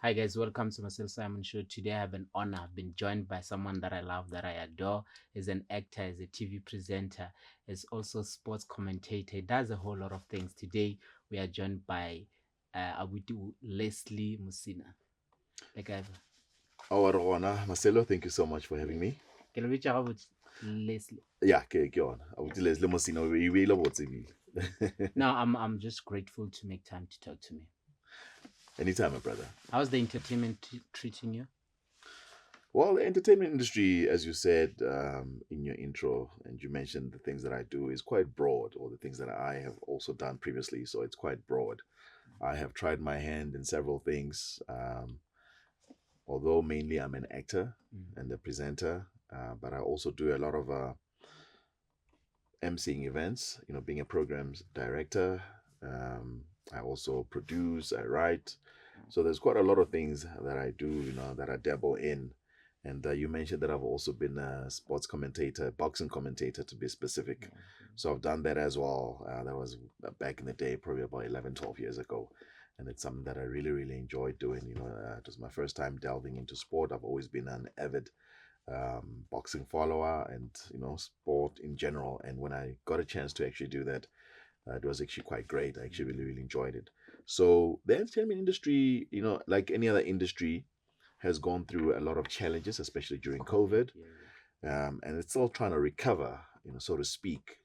Hi guys, welcome to Marcelo Simon Show. Today I have an honor. I've been joined by someone that I love, that I adore. He's an actor, he's a TV presenter, he's also a sports commentator. He does a whole lot of things. Today we are joined by Lesley Musina. Like I've Awarona, Marcelo, thank you so much for having me. can we chat about Lesley? Yeah, go on. I would Lesley Musina, we will what's it. No, I'm just grateful to make time to talk to me. Anytime, my brother. How's the entertainment treating you? Well, the entertainment industry, as you said in your intro, and you mentioned the things that I do, is quite broad, or the things that I have also done previously. So it's quite broad. I have tried my hand in several things, although mainly I'm an actor and a presenter, but I also do a lot of emceeing events, being a programs director. I also produce, I write. So there's quite a lot of things that I do, that I dabble in. And you mentioned that I've also been a sports commentator, boxing commentator to be specific. So I've done that as well. That was back in the day, probably about 11, 12 years ago. And it's something that I really, really enjoyed doing. It was my first time delving into sport. I've always been an avid boxing follower and sport in general. And when I got a chance to actually do that, it was actually quite great. I actually really really enjoyed it. So the entertainment industry, like any other industry, has gone through a lot of challenges, especially during COVID, and it's still trying to recover, so to speak.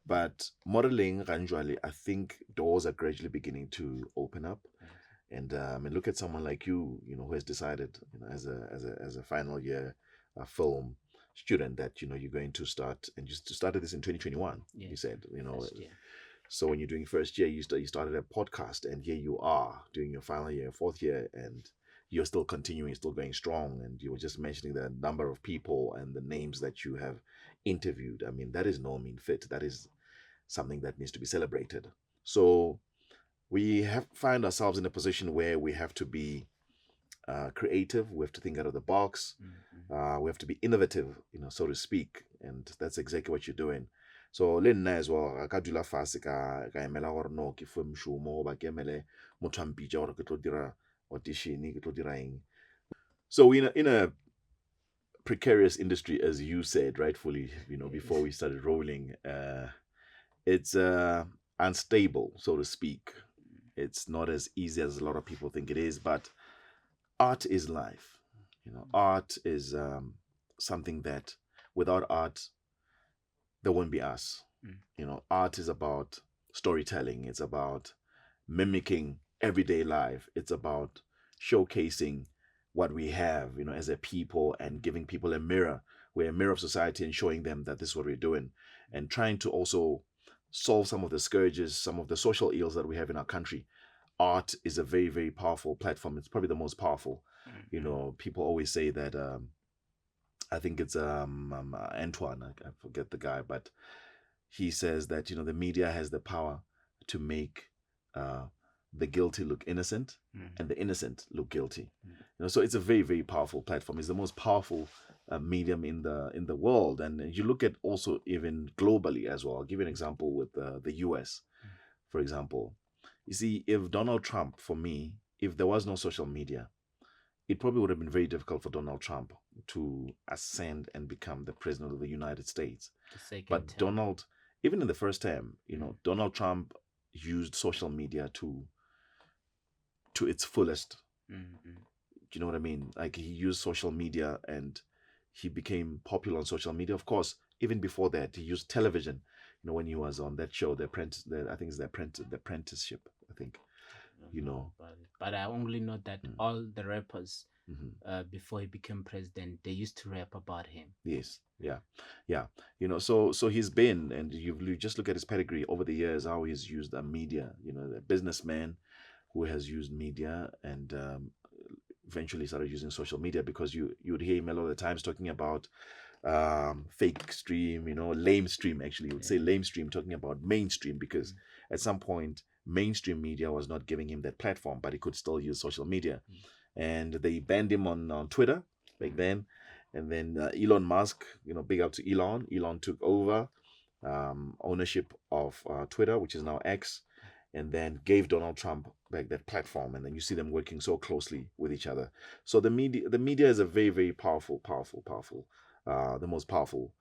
But modeling, Ranjwali, I think doors are gradually beginning to open up. And look at someone like you, who has decided, as a final year film student, that you're going to start, and you started this in 2021. Yeah, You said, first year. so when you're doing first year, you started a podcast, and here you are doing your final year, fourth year, and you're still continuing, still going strong. And you were just mentioning the number of people and the names that you have interviewed. I mean, that is no mean fit. That is something that needs to be celebrated. So we have find ourselves in a position where we have to be creative. We have to think out of the box. We have to be innovative, so to speak. And that's exactly what you're doing. So le nna as well ka dula fase ka emela gore no ke fwe moshomo ba ke emele motho a mpitša gore ke tlo dira audition, ke tlo dira eng. So in a precarious industry, as you said rightfully, before we started rolling, it's unstable, so to speak. It's not as easy as a lot of people think it is, but art is life. Art is something that without art, there won't be us. Art is about storytelling. It's about mimicking everyday life. It's about showcasing what we have, as a people, and giving people a mirror. We're a mirror of society, and showing them that this is what we're doing, and trying to also solve some of the scourges, some of the social ills that we have in our country. Art is a very, very powerful platform. It's probably the most powerful. People always say that. I think it's Antoine. I forget the guy, but he says that the media has the power to make uh, the guilty look innocent and the innocent look guilty. So it's a very, very powerful platform. It's the most powerful medium in the world, and you look at also even globally as well. I'll give you an example with the U.S. For example, you see, if Donald Trump, for me, if there was no social media, it probably would have been very difficult for Donald Trump to ascend and become the president of the United States. The second But term. Donald, even in the first term, Donald Trump used social media to its fullest. Do you know what I mean? Like, he used social media, and he became popular on social media. Of course, even before that, he used television. When he was on that show, I think it's the apprenticeship. I think, you know. But I only know that all the rappers, Mhm. before he became president, they used to rap about him. Yes. Yeah. Yeah. So he's been, and you just look at his pedigree over the years, how he's used the media, the businessman who has used media, and eventually started using social media, because you'd hear him a lot of the times talking about fake stream, lame stream, actually. You would say lame stream, talking about mainstream, because at some point mainstream media was not giving him that platform, but he could still use social media. And they banned him on Twitter back then. And then Elon Musk, big up to Elon. Elon took over ownership of Twitter, which is now X. and then gave Donald Trump back that platform, and then you see them working so closely with each other. So the media is a very, very powerful, the most powerful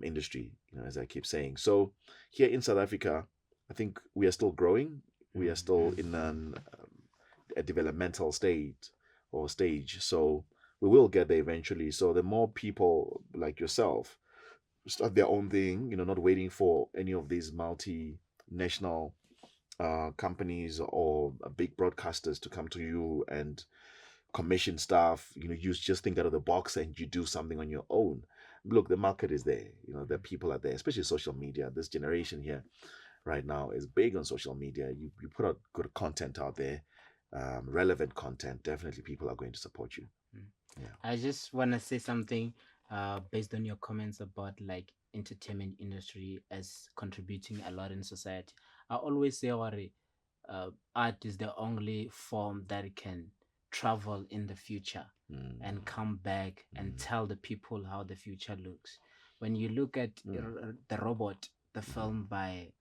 industry, as I keep saying. So here in South Africa, I think we are still growing. We are still in a developmental stage. So we will get there eventually. So the more people like yourself start their own thing, not waiting for any of these multinational companies or big broadcasters to come to you and commission stuff. You just think out of the box and you do something on your own. Look, the market is there. The people are there, especially social media. This generation here right now is big on social media. You put out good content out there, relevant content. Definitely, people are going to support you. Yeah. I just want to say something based on your comments about like entertainment industry as contributing a lot in society. I always say, Wari, art is the only form that can travel in the future and come back and tell the people how the future looks. When you look at the robot, the film by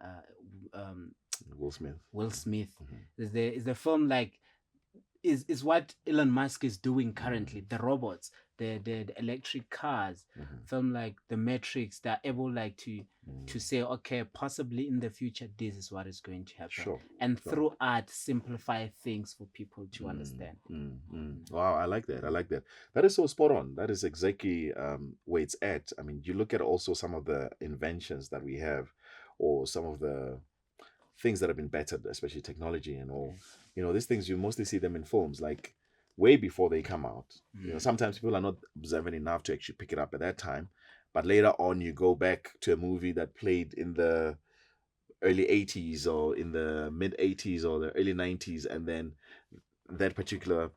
Will Smith. Will Smith, is the film like is what Elon Musk is doing currently. The robots, the electric cars, film like the Matrix, they're able like to say, okay, possibly in the future this is what is going to happen. Sure. And through art simplify things for people to understand. Wow, I like that. I like that. That is so spot on. That is exactly where it's at. I mean, you look at also some of the inventions that we have, or some of the things that have been bettered, especially technology and all. These things, you mostly see them in films, like way before they come out. Sometimes people are not observant enough to actually pick it up at that time, but later on you go back to a movie that played in the early 80s or in the mid 80s or the early 90s, and then that particular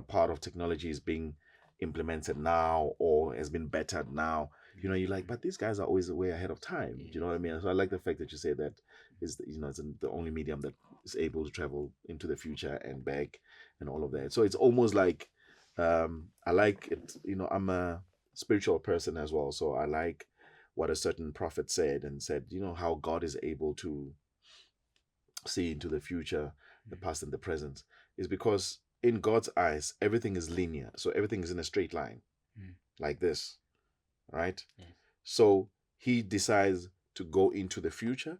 part of technology is being implemented now or has been bettered now. You're like, but these guys are always way ahead of time. Do you know what I mean? So I like the fact that you say that is, it's the only medium that is able to travel into the future and back and all of that. So it's almost like, I like it. I'm a spiritual person as well, so I like what a certain prophet said, and said, how God is able to see into the future, the past and the present, is because in God's eyes everything is linear. So everything is in a straight line, like this, right? So he decides to go into the future,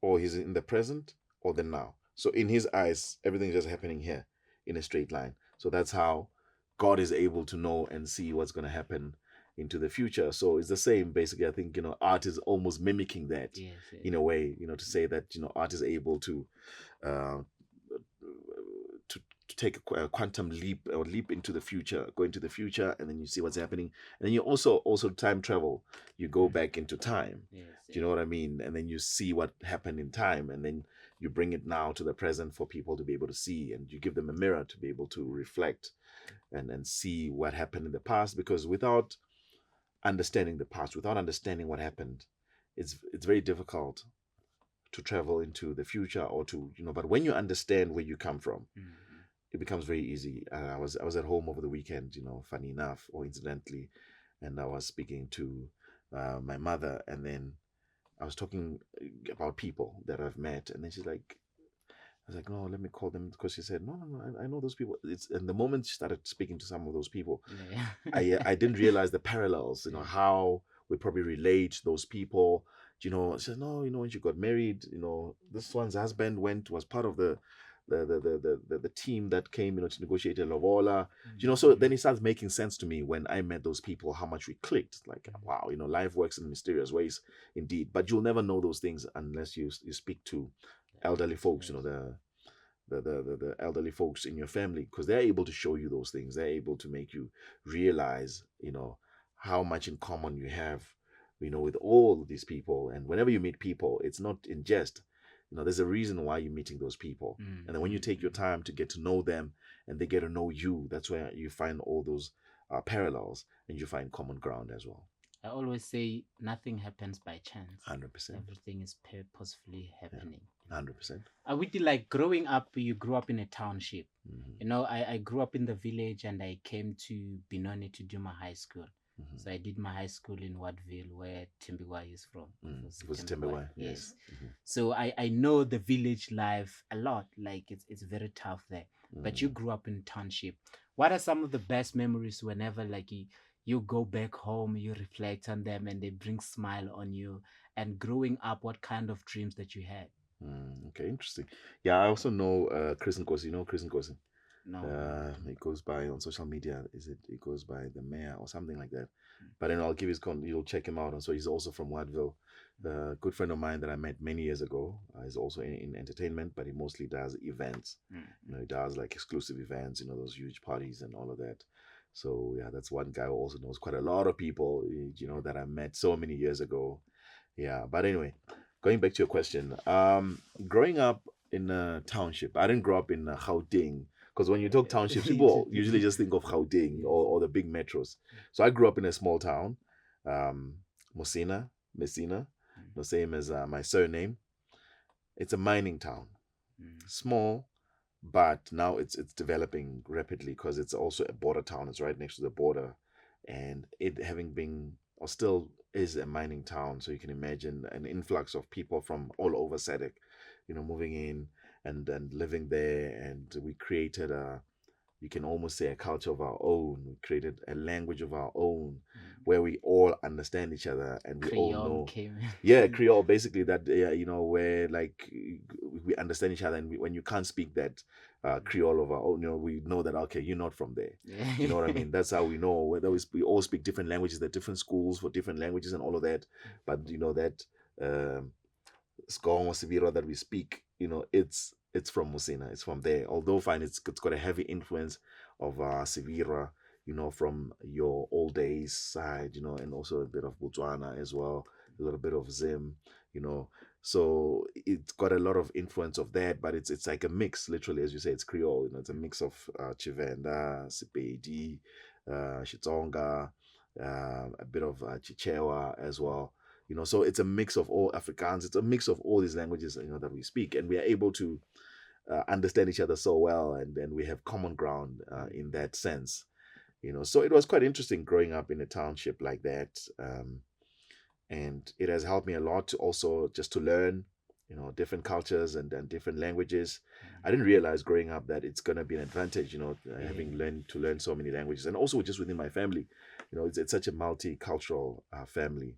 or he's in the present, or the now. So in his eyes everything is just happening here in a straight line. So that's how God is able to know and see what's going to happen into the future. So it's the same basically. I think art is almost mimicking that. Yes. In a way, to say that art is able to uh, to take a quantum leap, or leap into the future, go into the future, and then you see what's happening, and then you also time travel. You go back into time. Yes, Do you know what I mean? And then you see what happened in time, and then you bring it now to the present for people to be able to see, and you give them a mirror to be able to reflect and see what happened in the past. Because without understanding the past, without understanding what happened, it's very difficult to travel into the future, or to but when you understand where you come from, it becomes very easy. I was at home over the weekend, funny enough or incidentally, and I was speaking to my mother, and then I was talking about people that I've met, and then she's like, I was like, no, let me call them, because she said, no, I know those people. And the moment she started speaking to some of those people, I didn't realize the parallels, how we probably relate to those people. She said, no, when she got married, this one's husband was part of the team that came, to negotiate a lobola. So then it starts making sense to me when I met those people, how much we clicked. Like, wow, life works in mysterious ways indeed. But you'll never know those things unless you speak to elderly folks, the elderly folks in your family, because they're able to show you those things. They're able to make you realize, how much in common you have, with all these people. And whenever you meet people, it's not in jest. There's a reason why you're meeting those people. And then when you take your time to get to know them, and they get to know you, that's where you find all those parallels, and you find common ground as well. I always say nothing happens by chance. 100%. Everything is purposefully happening. 100%. With like growing up, you grew up in a township. I grew up in the village, and I came to Benoni to do my high school. Mm-hmm. So I did my high school in Watville, where Timbiwa is from. It was Timberwine, yes. Yes. So I know the village life a lot. Like it's very tough there. But you grew up in township. What are some of the best memories whenever like you go back home, you reflect on them, and they bring smile on you? And growing up, what kind of dreams that you had? Okay, interesting. Yeah, I also know Chris Nkosi. You know Chris Nkosi? No, no. It goes by on social media. It goes by the mayor or something like that. But then I'll give his you'll check him out. And so he's also from Watville. A good friend of mine that I met many years ago is also in entertainment, but he mostly does events. He does like exclusive events, those huge parties and all of that. So yeah, that's one guy who also knows quite a lot of people, that I met so many years ago. Yeah, but anyway, going back to your question, growing up in a township, I didn't grow up in Gauteng, because when you talk townships, people usually just think of Gauteng or the big metros. So I grew up in a small town, um, Messina, the same as my surname. It's a mining town, small, but now it's developing rapidly because it's also a border town. It's right next to the border, and it having been or still is a mining town. So you can imagine an influx of people from all over SADC, moving in and living there. And we created you can almost say a culture of our own. We created a language of our own where we all understand each other and we all Creole know. came. Yeah, Creole, basically that, where like we understand each other, and when you can't speak that Creole of our own, we know that, okay, you're not from there. You know what I mean? That's how we know. Whether we all speak different languages, there are different schools for different languages and all of that. But that Skong or Sibira that we speak, it's from Musina. It's from there. Although fine, it's got a heavy influence of Sibira, from your old days side, and also a bit of Botswana as well, a little bit of Zim, you know. So it's got a lot of influence of that, but it's like a mix, literally, as you say, it's Creole. It's a mix of Chivenda, Sepedi, Xitsonga, a bit of Chichewa as well. So it's a mix of all Afrikaans. It's a mix of all these languages, that we speak, and we are able to understand each other so well, and then we have common ground in that sense. So it was quite interesting growing up in a township like that, and it has helped me a lot to also just to learn, different cultures and different languages. I didn't realize growing up that it's going to be an advantage, having learned to learn so many languages, and also just within my family. It's such a multicultural family.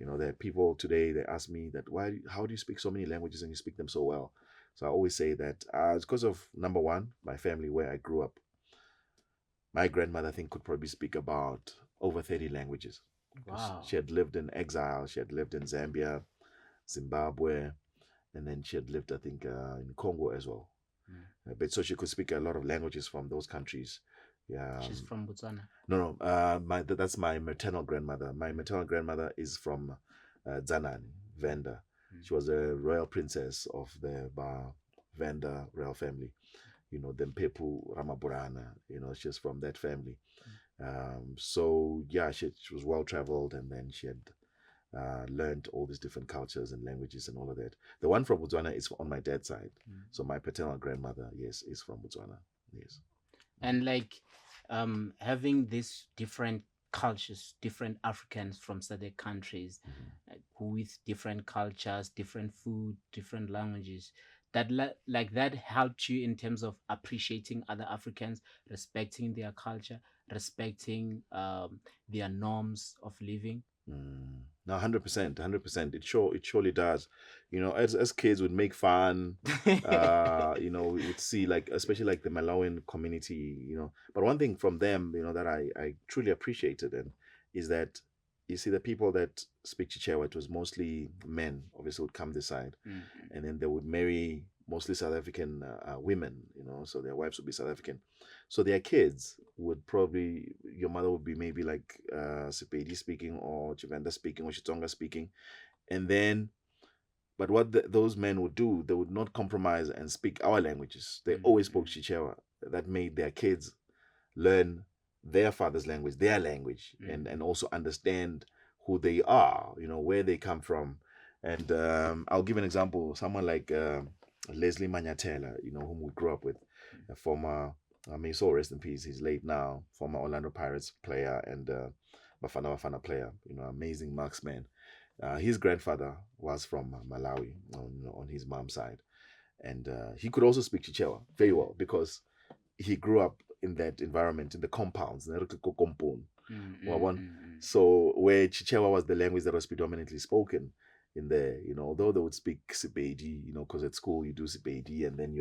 There are people today that ask me that how do you speak so many languages and you speak them so well? So I always say that it's because of, number one, my family where I grew up. My grandmother, I think, could probably speak about over 30 languages because Wow. she had lived in exile. She had lived in Zambia, Zimbabwe, and then she had lived, I think, in Congo as well. But so she could speak a lot of languages from those countries. Yeah. She's from Botswana. No. That's my maternal grandmother. My maternal grandmother is from Zanani, Venda. She was a royal princess of the Venda royal family. The Mpepu Ramaburana. She's from that family. So yeah, she was well traveled, and then she had learned all these different cultures and languages and all of that. The one from Botswana is on my dad's side. So my paternal grandmother, yes, is from Botswana. Yes. And like having these different cultures, different Africans from certain countries, with different cultures, different food, different languages, like that helped you in terms of appreciating other Africans, respecting their culture, respecting their norms of living. No, 100%, 100%. It surely does. As kids would make fun. We would see, like, especially like the Malawian community. But one thing from them, that I truly appreciated, and is that you see the people that speak Chichewa, it was mostly men. Obviously, would come this side, and then they would marry mostly South African women. So their wives would be South African. So their kids would probably, your mother would be maybe like Sepedi speaking, or Chivenda speaking, or Chitonga speaking. And then, but what those men would do, they would not compromise and speak our languages. They always spoke Chichewa. That made their kids learn their father's language, their language, and also understand who they are, where they come from. And I'll give an example. Someone like Lesley Musina, whom we grew up with, a former, may his soul rest in peace, he's late now, former Orlando Pirates player and Bafana Bafana player, amazing marksman. His grandfather was from Malawi on his mom's side, and he could also speak Chichewa very well because he grew up in that environment in the compounds. So where Chichewa was the language that was predominantly spoken in there, although they would speak Sepedi, because at school you do Sepedi, and then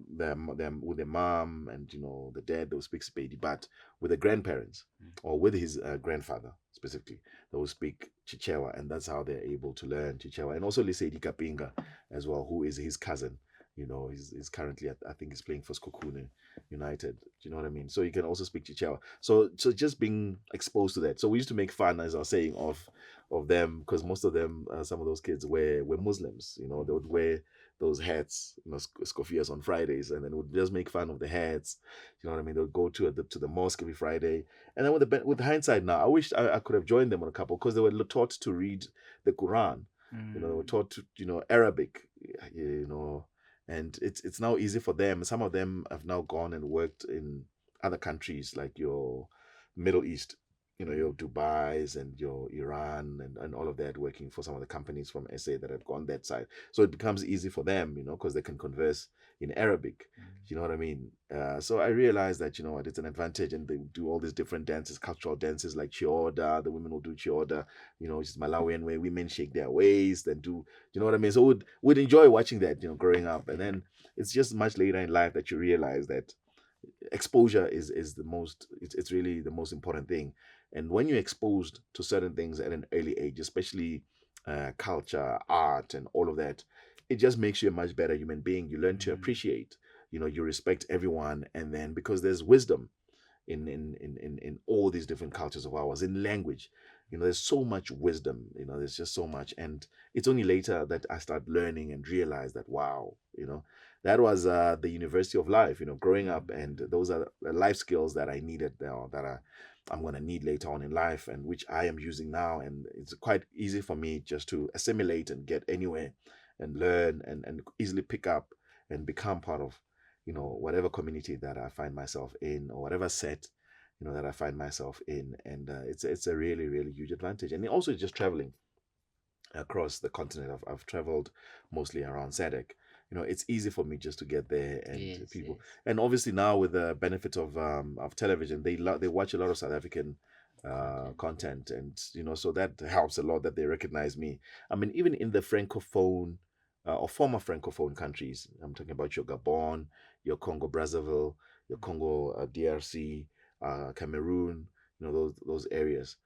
them with the mom and the dad, they would speak Sepedi, but with the grandparents or with his grandfather specifically, they would speak Chichewa, and that's how they're able to learn Chichewa. And also Lesedi Kapinga as well, who is his cousin. He's currently I think he's playing for Skokune United. Do you know what I mean? So you can also speak Chichewa. So just being exposed to that. So we used to make fun, as I was saying, of them, because most of them, some of those kids were Muslims. They would wear those hats, scofias on Fridays, and then would just make fun of the hats. You know what I mean? They would go to the mosque every Friday, and then with hindsight now, I wish I could have joined them on a couple, because they were taught to read the Quran. They were taught to Arabic. And it's now easy for them. Some of them have now gone and worked in other countries like your Middle East, your Dubai's and your Iran and all of that, working for some of the companies from SA that have gone that side. So it becomes easy for them, because they can converse in Arabic. You know what I mean? So I realized that, it's an advantage, and they do all these different dances, cultural dances like Chioda. The women will do Chioda, which is Malawian, where women shake their waist and do, you know what I mean? So would enjoy watching that, growing up. And then it's just much later in life that you realize that exposure is the most, it's really the most important thing. And when you're exposed to certain things at an early age, especially culture, art, and all of that, it just makes you a much better human being. You learn to appreciate, you respect everyone. And then because there's wisdom in all these different cultures of ours, in language, there's so much wisdom, there's just so much. And it's only later that I start learning and realize that, wow, that was the university of life, growing up. And those are the life skills that I needed now, that I'm going to need later on in life, and which I am using now. And it's quite easy for me just to assimilate and get anywhere and learn and easily pick up and become part of, whatever community that I find myself in, or whatever set, that I find myself in. And it's a really, really huge advantage. And also just traveling across the continent. I've traveled mostly around SADC. It's easy for me just to get there, and Yes, people. yes. And obviously now with the benefit of television, they watch a lot of South African content, and so that helps a lot that they recognize me. I mean, even in the francophone or former francophone countries, I'm talking about your Gabon, your Congo Brazzaville, your Congo DRC, Cameroon, those areas.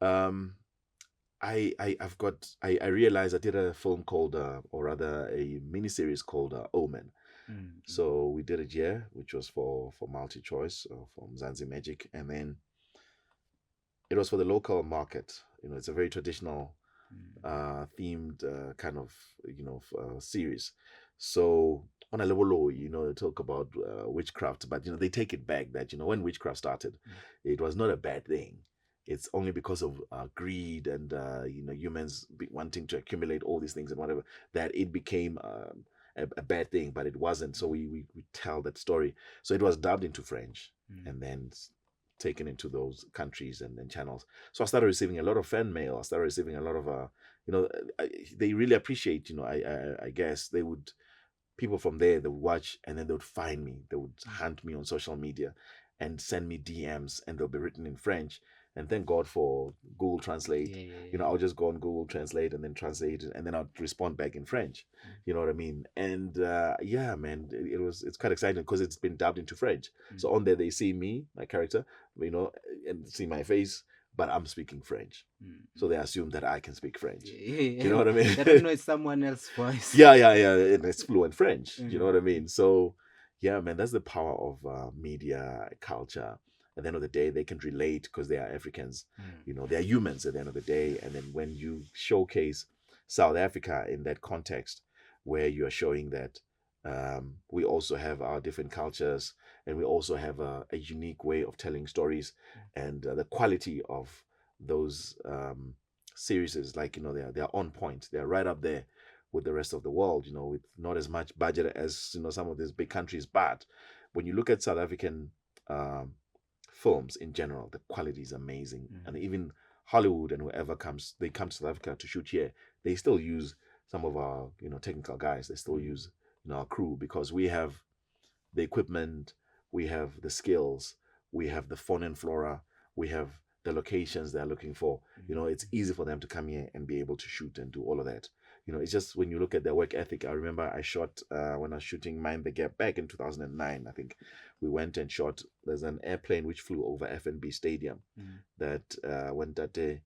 Um, I realized I did a film called or rather a miniseries called Omen. So we did it here, which was for multi choice from Zanzi Magic, and then it was for the local market. It's a very traditional themed kind of series. So on a level low, they talk about witchcraft, but they take it back that when witchcraft started, it was not a bad thing. It's only because of greed and humans wanting to accumulate all these things and whatever, that it became a bad thing. But it wasn't. So we tell that story. So it was dubbed into French and then taken into those countries and channels. So I started receiving a lot of fan mail. I started receiving a lot of they really appreciate. I guess they would, people from there, they would watch, and then they would find me. They would hunt me on social media and send me DMs, and they'll be written in French. And thank God for Google Translate. I'll just go on Google Translate and then translate it, and then I'll respond back in French. You know what I mean? And yeah, man, it's quite exciting because it's been dubbed into French. So on there, they see me, my character, and see my face, but I'm speaking French. So they assume that I can speak French. You know what I mean? They don't know it's someone else's voice. Yeah. And it's fluent French. You know what I mean? So yeah, man, that's the power of media, culture. At the end of the day, they can relate because they are Africans. They are humans at the end of the day. And then when you showcase South Africa in that context, where you are showing that we also have our different cultures, and we also have a unique way of telling stories, and the quality of those series is like, they're on point. They're right up there with the rest of the world, with not as much budget as some of these big countries. But when you look at South African films in general, the quality is amazing. And Mm. even Hollywood and whoever comes, they come to South Africa to shoot here. They still use some of our, technical guys. They still use, our crew because we have the equipment, we have the skills, we have the fauna and flora, we have the locations they're looking for. It's easy for them to come here and be able to shoot and do all of that. It's just when you look at their work ethic. I remember I shot when I was shooting Mind the Gap back in 2009. I think we went and shot. There's an airplane which flew over FNB Stadium that when that day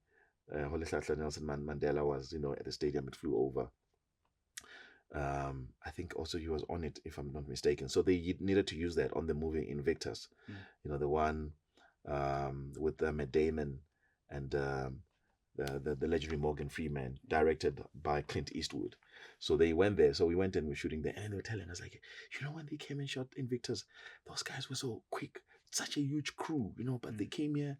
Rolihlahla Nelson Mandela was, at the stadium, it flew over. I think also he was on it, if I'm not mistaken. So they needed to use that on the movie Invictus, the one with Matt Damon and the legendary Morgan Freeman, directed by Clint Eastwood. So they went there. So we went and we were shooting there, and they were telling us like, when they came and shot Invictus, those guys were so quick, such a huge crew, but they came here,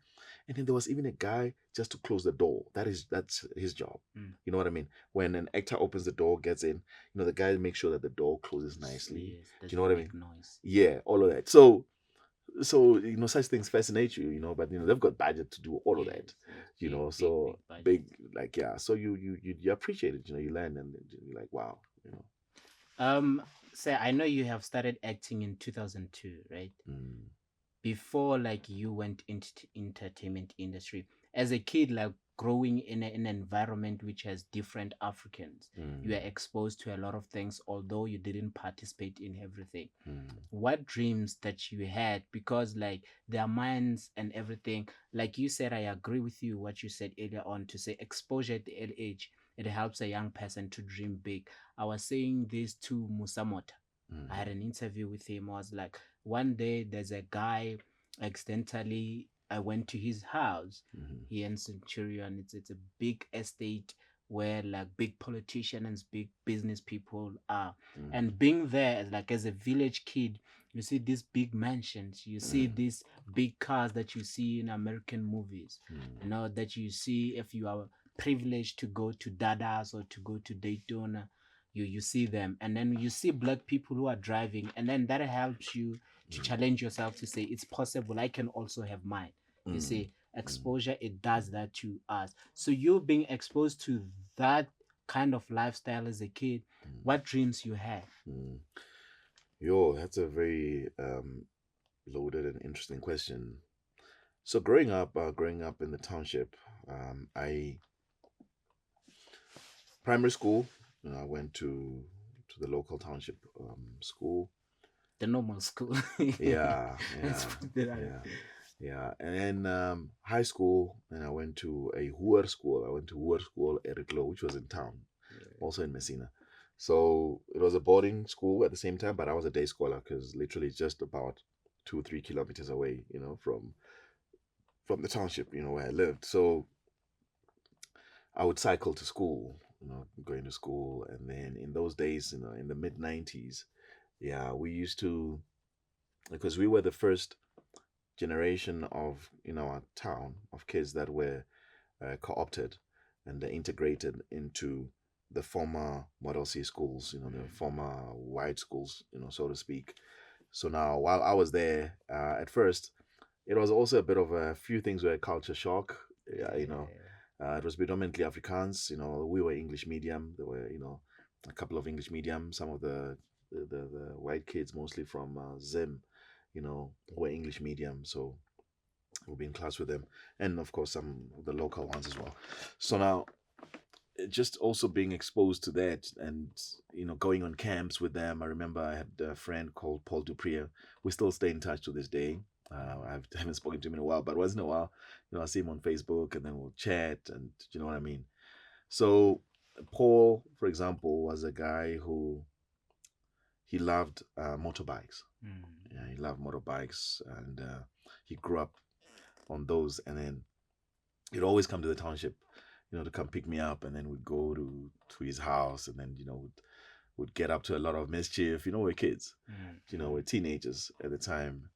and then there was even a guy just to close the door. That's his job. You know what I mean? When an actor opens the door, gets in, the guy makes sure that the door closes nicely. Yes, Do you know what I mean? noise. Yeah, all of that. So such things fascinate you, but they've got budget to do all of that, so big, like, yeah, so you appreciate it, you learn, and you're like, wow. Say, I know you have started acting in 2002, right? Mm, Before, like, you went into entertainment industry as a kid, like growing in an environment which has different Africans, you mm, are exposed to a lot of things, although you didn't participate in everything. mm, What dreams that you had? Because like their minds and everything, like you said, I agree with you what you said earlier on, to say exposure at the early age, it helps a young person to dream big. I was saying this to Musamota. I mm, had an interview with him. I was like, one day there's a guy, accidentally I went to his house mm, here in Centurion. It's a big estate where like big politicians, big business people are. mm, And being there, like as a village kid, you see these big mansions, you see mm, these big cars that you see in American movies, mm, that you see if you are privileged to go to Dadas or to go to Daytona. You see them, and then you see black people who are driving, and then that helps you to mm, challenge yourself to say it's possible, I can also have mine. You mm, see, exposure, it does that to us. So you being exposed to that kind of lifestyle as a kid, mm, what dreams you had? mm. Yo, that's a very loaded and interesting question. So growing up in the township, I primary school, I went to the local township school. The normal school. Yeah, Let's yeah, put it out yeah, there. yeah. And then high school, and I went to a Hoer school. I went to Hoer school, Eriklo, which was in town, also in Messina. So it was a boarding school at the same time, but I was a day scholar because literally just about 2 3 kilometers away, from the township, where I lived. So I would cycle to school, going to school, and then in those days, in the mid 90s, yeah, we used to, because we were the first generation of our town of kids that were co-opted and integrated into the former Model C schools, the former white schools, so to speak. So now, while I was there, at first, it was also a bit of a few things were a culture shock. Yeah, it was predominantly Afrikaans. We were English medium. There were, a couple of English medium. Some of the white kids, mostly from Zim, were English medium. So we'll be in class with them, and of course some of the local ones as well. So now, just also being exposed to that, and going on camps with them. I remember I had a friend called Paul Duprier. We still stay in touch to this day. I haven't spoken to him in a while, but once in a while, I see him on Facebook, and then we'll chat, and you know what I mean. So Paul, for example, was a guy who he loved motorbikes. Yeah, he loved motorbikes, and he grew up on those, and then he'd always come to the township, to come pick me up, and then we'd go to his house, and then would get up to a lot of mischief. We're kids, we're teenagers at the time,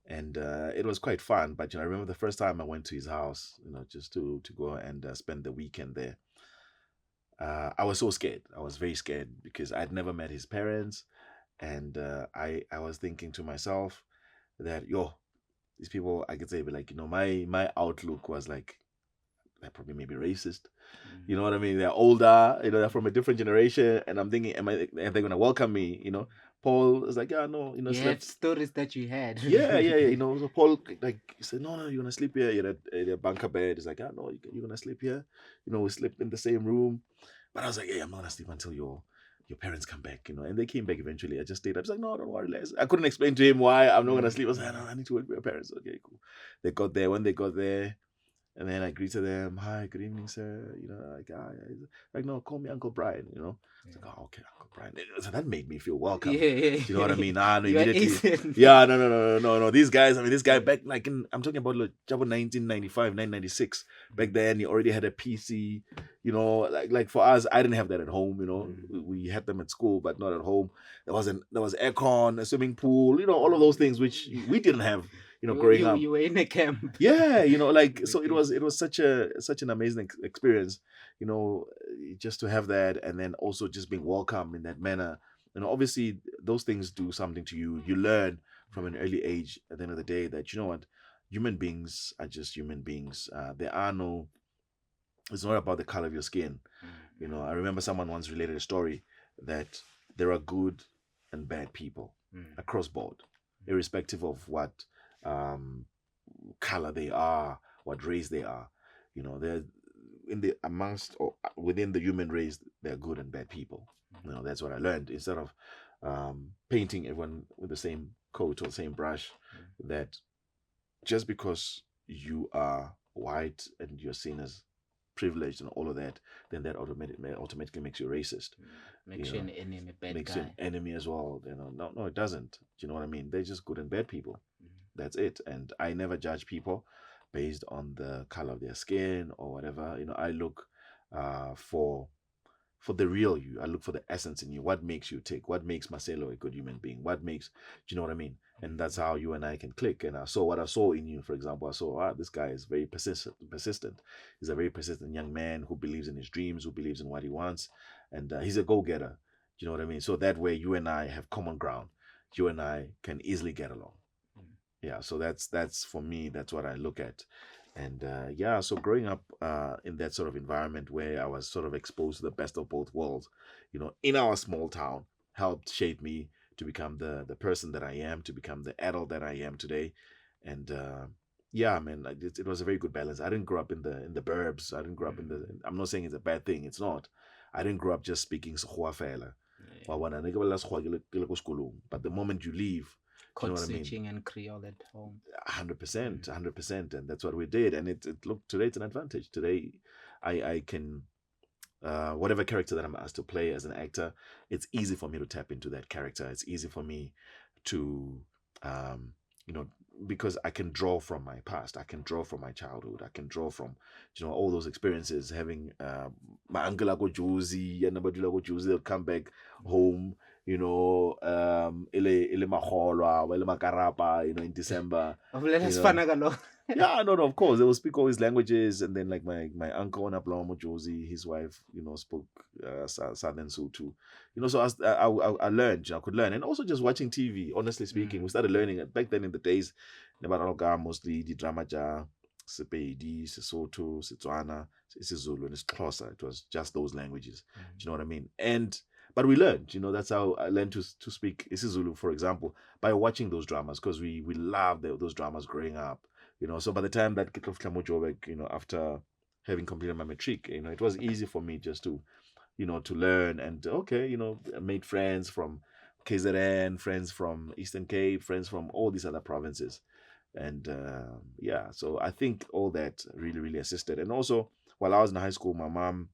and it was quite fun. But I remember the first time I went to his house, just to go and spend the weekend there. I was so scared. I was very scared because I'd never met his parents, and I was thinking to myself that, yo, these people, I could say, but like, my outlook was like, they're probably maybe racist. You know what I mean? They're older, they're from a different generation. And I'm thinking, are they going to welcome me? Paul is like, yeah, no, You have stories that you had. yeah. So Paul, like, he said, no, you're going to sleep here. You're at a bunker bed. He's like, yeah, no, you're going to sleep here. We slept in the same room. But I was like, yeah, I'm not going to sleep until your parents come back, and they came back eventually. I just stayed up. I was like, no, don't worry, Les. I couldn't explain to him why I'm not going to sleep. I was like, no, I need to wait for your parents. Okay, cool. They got there. When they got there, and then I greeted them. Hi, good evening, sir. Like, like, no, call me Uncle Brian. It's like, oh, okay, Uncle Brian. So that made me feel welcome. Yeah. Do you know what I mean? No, You are immediately. Asian. Yeah, no. These guys. I mean, this guy back like I'm talking about like 1995, 1996. Back then, he already had a PC. Like for us, I didn't have that at home. We had them at school, but not at home. There was aircon, a swimming pool. All of those things which we didn't have. Growing up. You were in a camp. Yeah, like, so it was such an amazing experience, just to have that, and then also just being welcome in that manner. Obviously those things do something to you. You learn from an early age at the end of the day that, what, human beings are just human beings. It's not about the color of your skin. I remember someone once related a story that there are good and bad people across board, irrespective of what color they are, what race they are. They're amongst or within the human race, they're good and bad people. That's what I learned. Instead of painting everyone with the same coat or the same brush, that just because you are white and you're seen as privileged and all of that, then that automatically makes you a racist. Makes you an enemy, bad makes guy. you an enemy as well. No, it doesn't. Do you know what I mean? They're just good and bad people. That's it. And I never judge people based on the color of their skin or whatever. I look for the real you. I look for the essence in you. What makes you tick? What makes Marcelo a good human being? What makes, do you know what I mean? And that's how you and I can click. And I saw what I saw in you. For example, I saw, this guy is very persistent. He's a very persistent young man who believes in his dreams, who believes in what he wants. And he's a go-getter. Do you know what I mean? So that way you and I have common ground. You and I can easily get along. Yeah, so that's for me, that's what I look at. And so growing up in that sort of environment where I was sort of exposed to the best of both worlds, in our small town, helped shape me to become the person that I am, to become the adult that I am today. And man, it was a very good balance. I didn't grow up in the burbs. I didn't grow up I'm not saying it's a bad thing. It's not. I didn't grow up just speaking Sekgowa fela. But the moment you leave, Code switching and Creole at home. 100%, and that's what we did. And it look, today it's an advantage. Today, I can whatever character that I'm asked to play as an actor, it's easy for me to tap into that character. It's easy for me to because I can draw from my past. I can draw from my childhood. I can draw from all those experiences. Having my uncle go Josie and nobody go Josie, they'll come back home. Ile magolwa, ile makarapa, in December. Yeah, no, of course. They will speak all these languages, and then like my uncle Ndalamo Josie, his wife, spoke Southern Sotho. So I learned, I could learn, and also just watching TV. Honestly speaking, we started learning it back then in the days. Mostly the drama Sepedi, Sesotho, Setswana, isiZulu, and Xhosa. It was just those languages. Do you know what I mean? But we learned, that's how I learned to speak isiZulu, for example, by watching those dramas, because we loved those dramas growing up. So by the time that kicked off after having completed my matric, it was easy for me just to, to learn and, okay, I made friends from KZN, friends from Eastern Cape, friends from all these other provinces. And so I think all that really, really assisted. And also, while I was in high school, my mom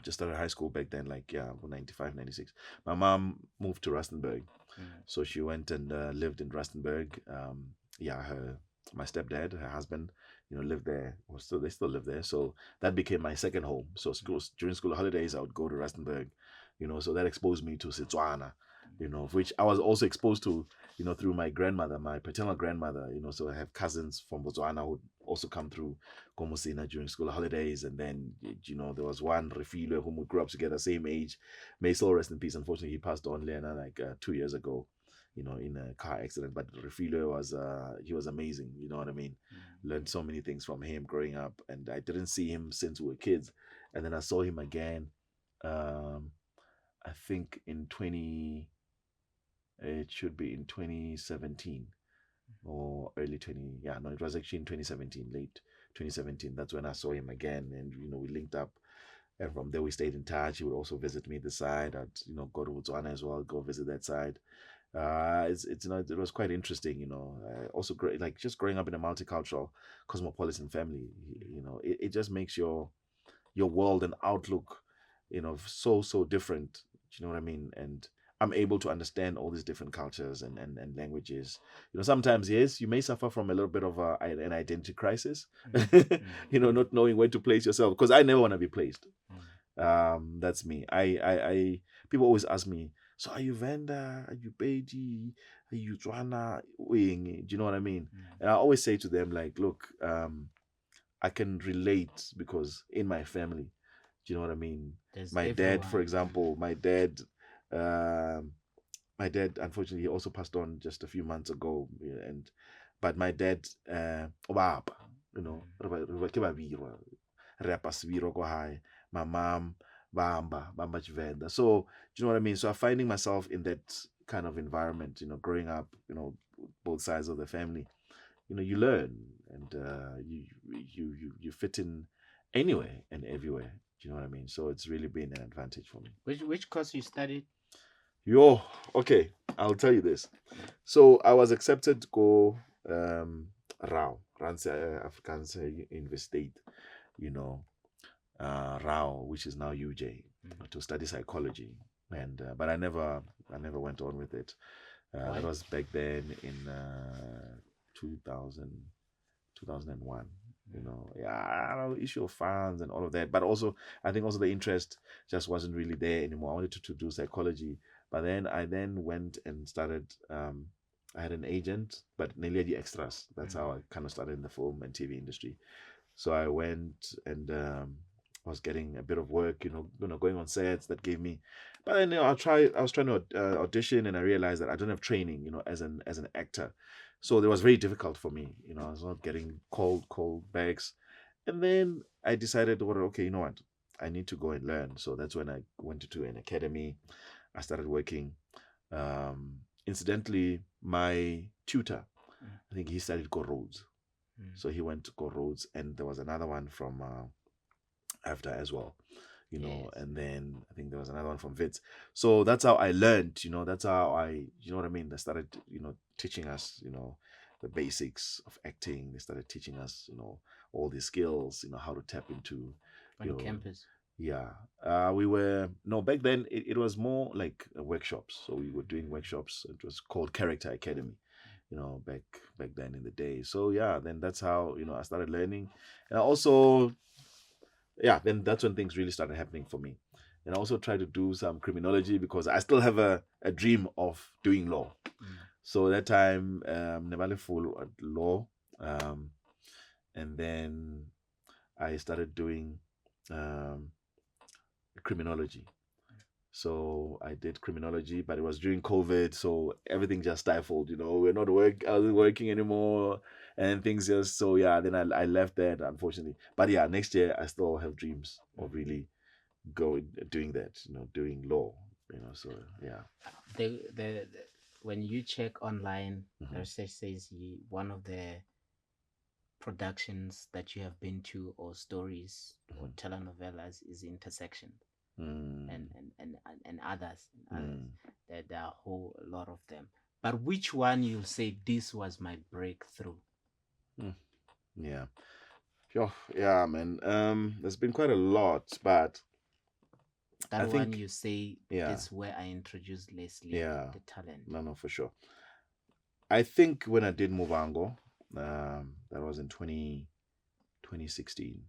just started high school back then, 95, 96. My mom moved to Rustenburg. So she went and lived in Rustenburg. My stepdad, her husband, lived there. They still live there. So that became my second home. So during school holidays, I would go to Rustenburg. So that exposed me to Setswana, which I was also exposed to, through my grandmother, my paternal grandmother. So I have cousins from Botswana who also come through Musina during school holidays. And then, there was one Refilwe whom we grew up together, same age. May soul rest in peace. Unfortunately, he passed on, Lena, 2 years ago. in a car accident. But Refilo was he was amazing. You know what I mean? Learned so many things from him growing up, and I didn't see him since we were kids, and then I saw him again. Um, I think in 20, it should be in 2017 or early 20. Yeah, no, it was actually in 2017, late 2017. That's when I saw him again, and we linked up. And from there, we stayed in touch. He would also visit me this side. I'd go to Botswana as well, go visit that side. It's it was quite interesting. Also great, like just growing up in a multicultural, cosmopolitan family. It just makes your world and outlook, so different. Do you know what I mean? And I'm able to understand all these different cultures and languages. Sometimes, yes, you may suffer from a little bit of an identity crisis, not knowing where to place yourself, because I never want to be placed. That's me. I people always ask me, so are you Venda? Are you Beji? Are you Joanna? Do you know what I mean? And I always say to them, like, look, I can relate because in my family, do you know what I mean? There's My everyone. dad, for example, um, my dad, unfortunately, he also passed on just a few months ago. But my dad, obaba, my mom, Bamba Chivenda. So, do you know what I mean? So I'm finding myself in that kind of environment, growing up, both sides of the family. You learn, and you fit in anywhere and everywhere. Do you know what I mean? So it's really been an advantage for me. Which course you studied? Yo, okay, I'll tell you this. So I was accepted to go Rao, Randse Afrikaanse Universiteit, you know, Rao, which is now UJ, to study psychology. And but I never went on with it. That was back then in 2000, 2001. Issue of funds and all of that. But also, I think also the interest just wasn't really there anymore. I wanted to do psychology, but then I went and started. I had an agent, but nearly the extras. That's how I kind of started in the film and TV industry. So I went and was getting a bit of work, going on sets that gave me. But then I was trying to audition, and I realized that I don't have training, as an actor. So it was very difficult for me. I was not getting cold bags. And then I decided, well, okay, you know what? I need to go and learn. So that's when I went to an academy. I started working. Incidentally, my tutor, I think he studied Go Roads. So he went to Go Roads, and there was another one from after as well, Yes. and then I think there was another one from Wits. So that's how I learned, that's how you know what I mean? They started, teaching us, the basics of acting. They started teaching us, all these skills, how to tap into, On campus. yeah. Back then it was more like workshops. So we were doing workshops. It was called Character Academy, back then in the day. So yeah, then that's how, I started learning. And also, yeah, then that's when things really started happening for me. And I also tried to do some criminology because I still have a dream of doing law. So that time, Nebale full at law. And then I started doing criminology. So I did criminology, but it was during COVID, so everything just stifled. I wasn't working anymore, and things just so yeah. Then I left that, unfortunately. But yeah, next year I still have dreams of really doing that. Doing law. So yeah. The when you check online, the research says one of the productions that you have been to, or stories or telenovelas, is Intersection. And others. There are a whole lot of them. But which one you'll say this was my breakthrough? Yeah. Sure. Yeah, man. There's been quite a lot, but That I one think you say yeah. is where I introduced Lesley, Yeah. the talent. No, for sure. I think when I did Movhango, that was in 2016.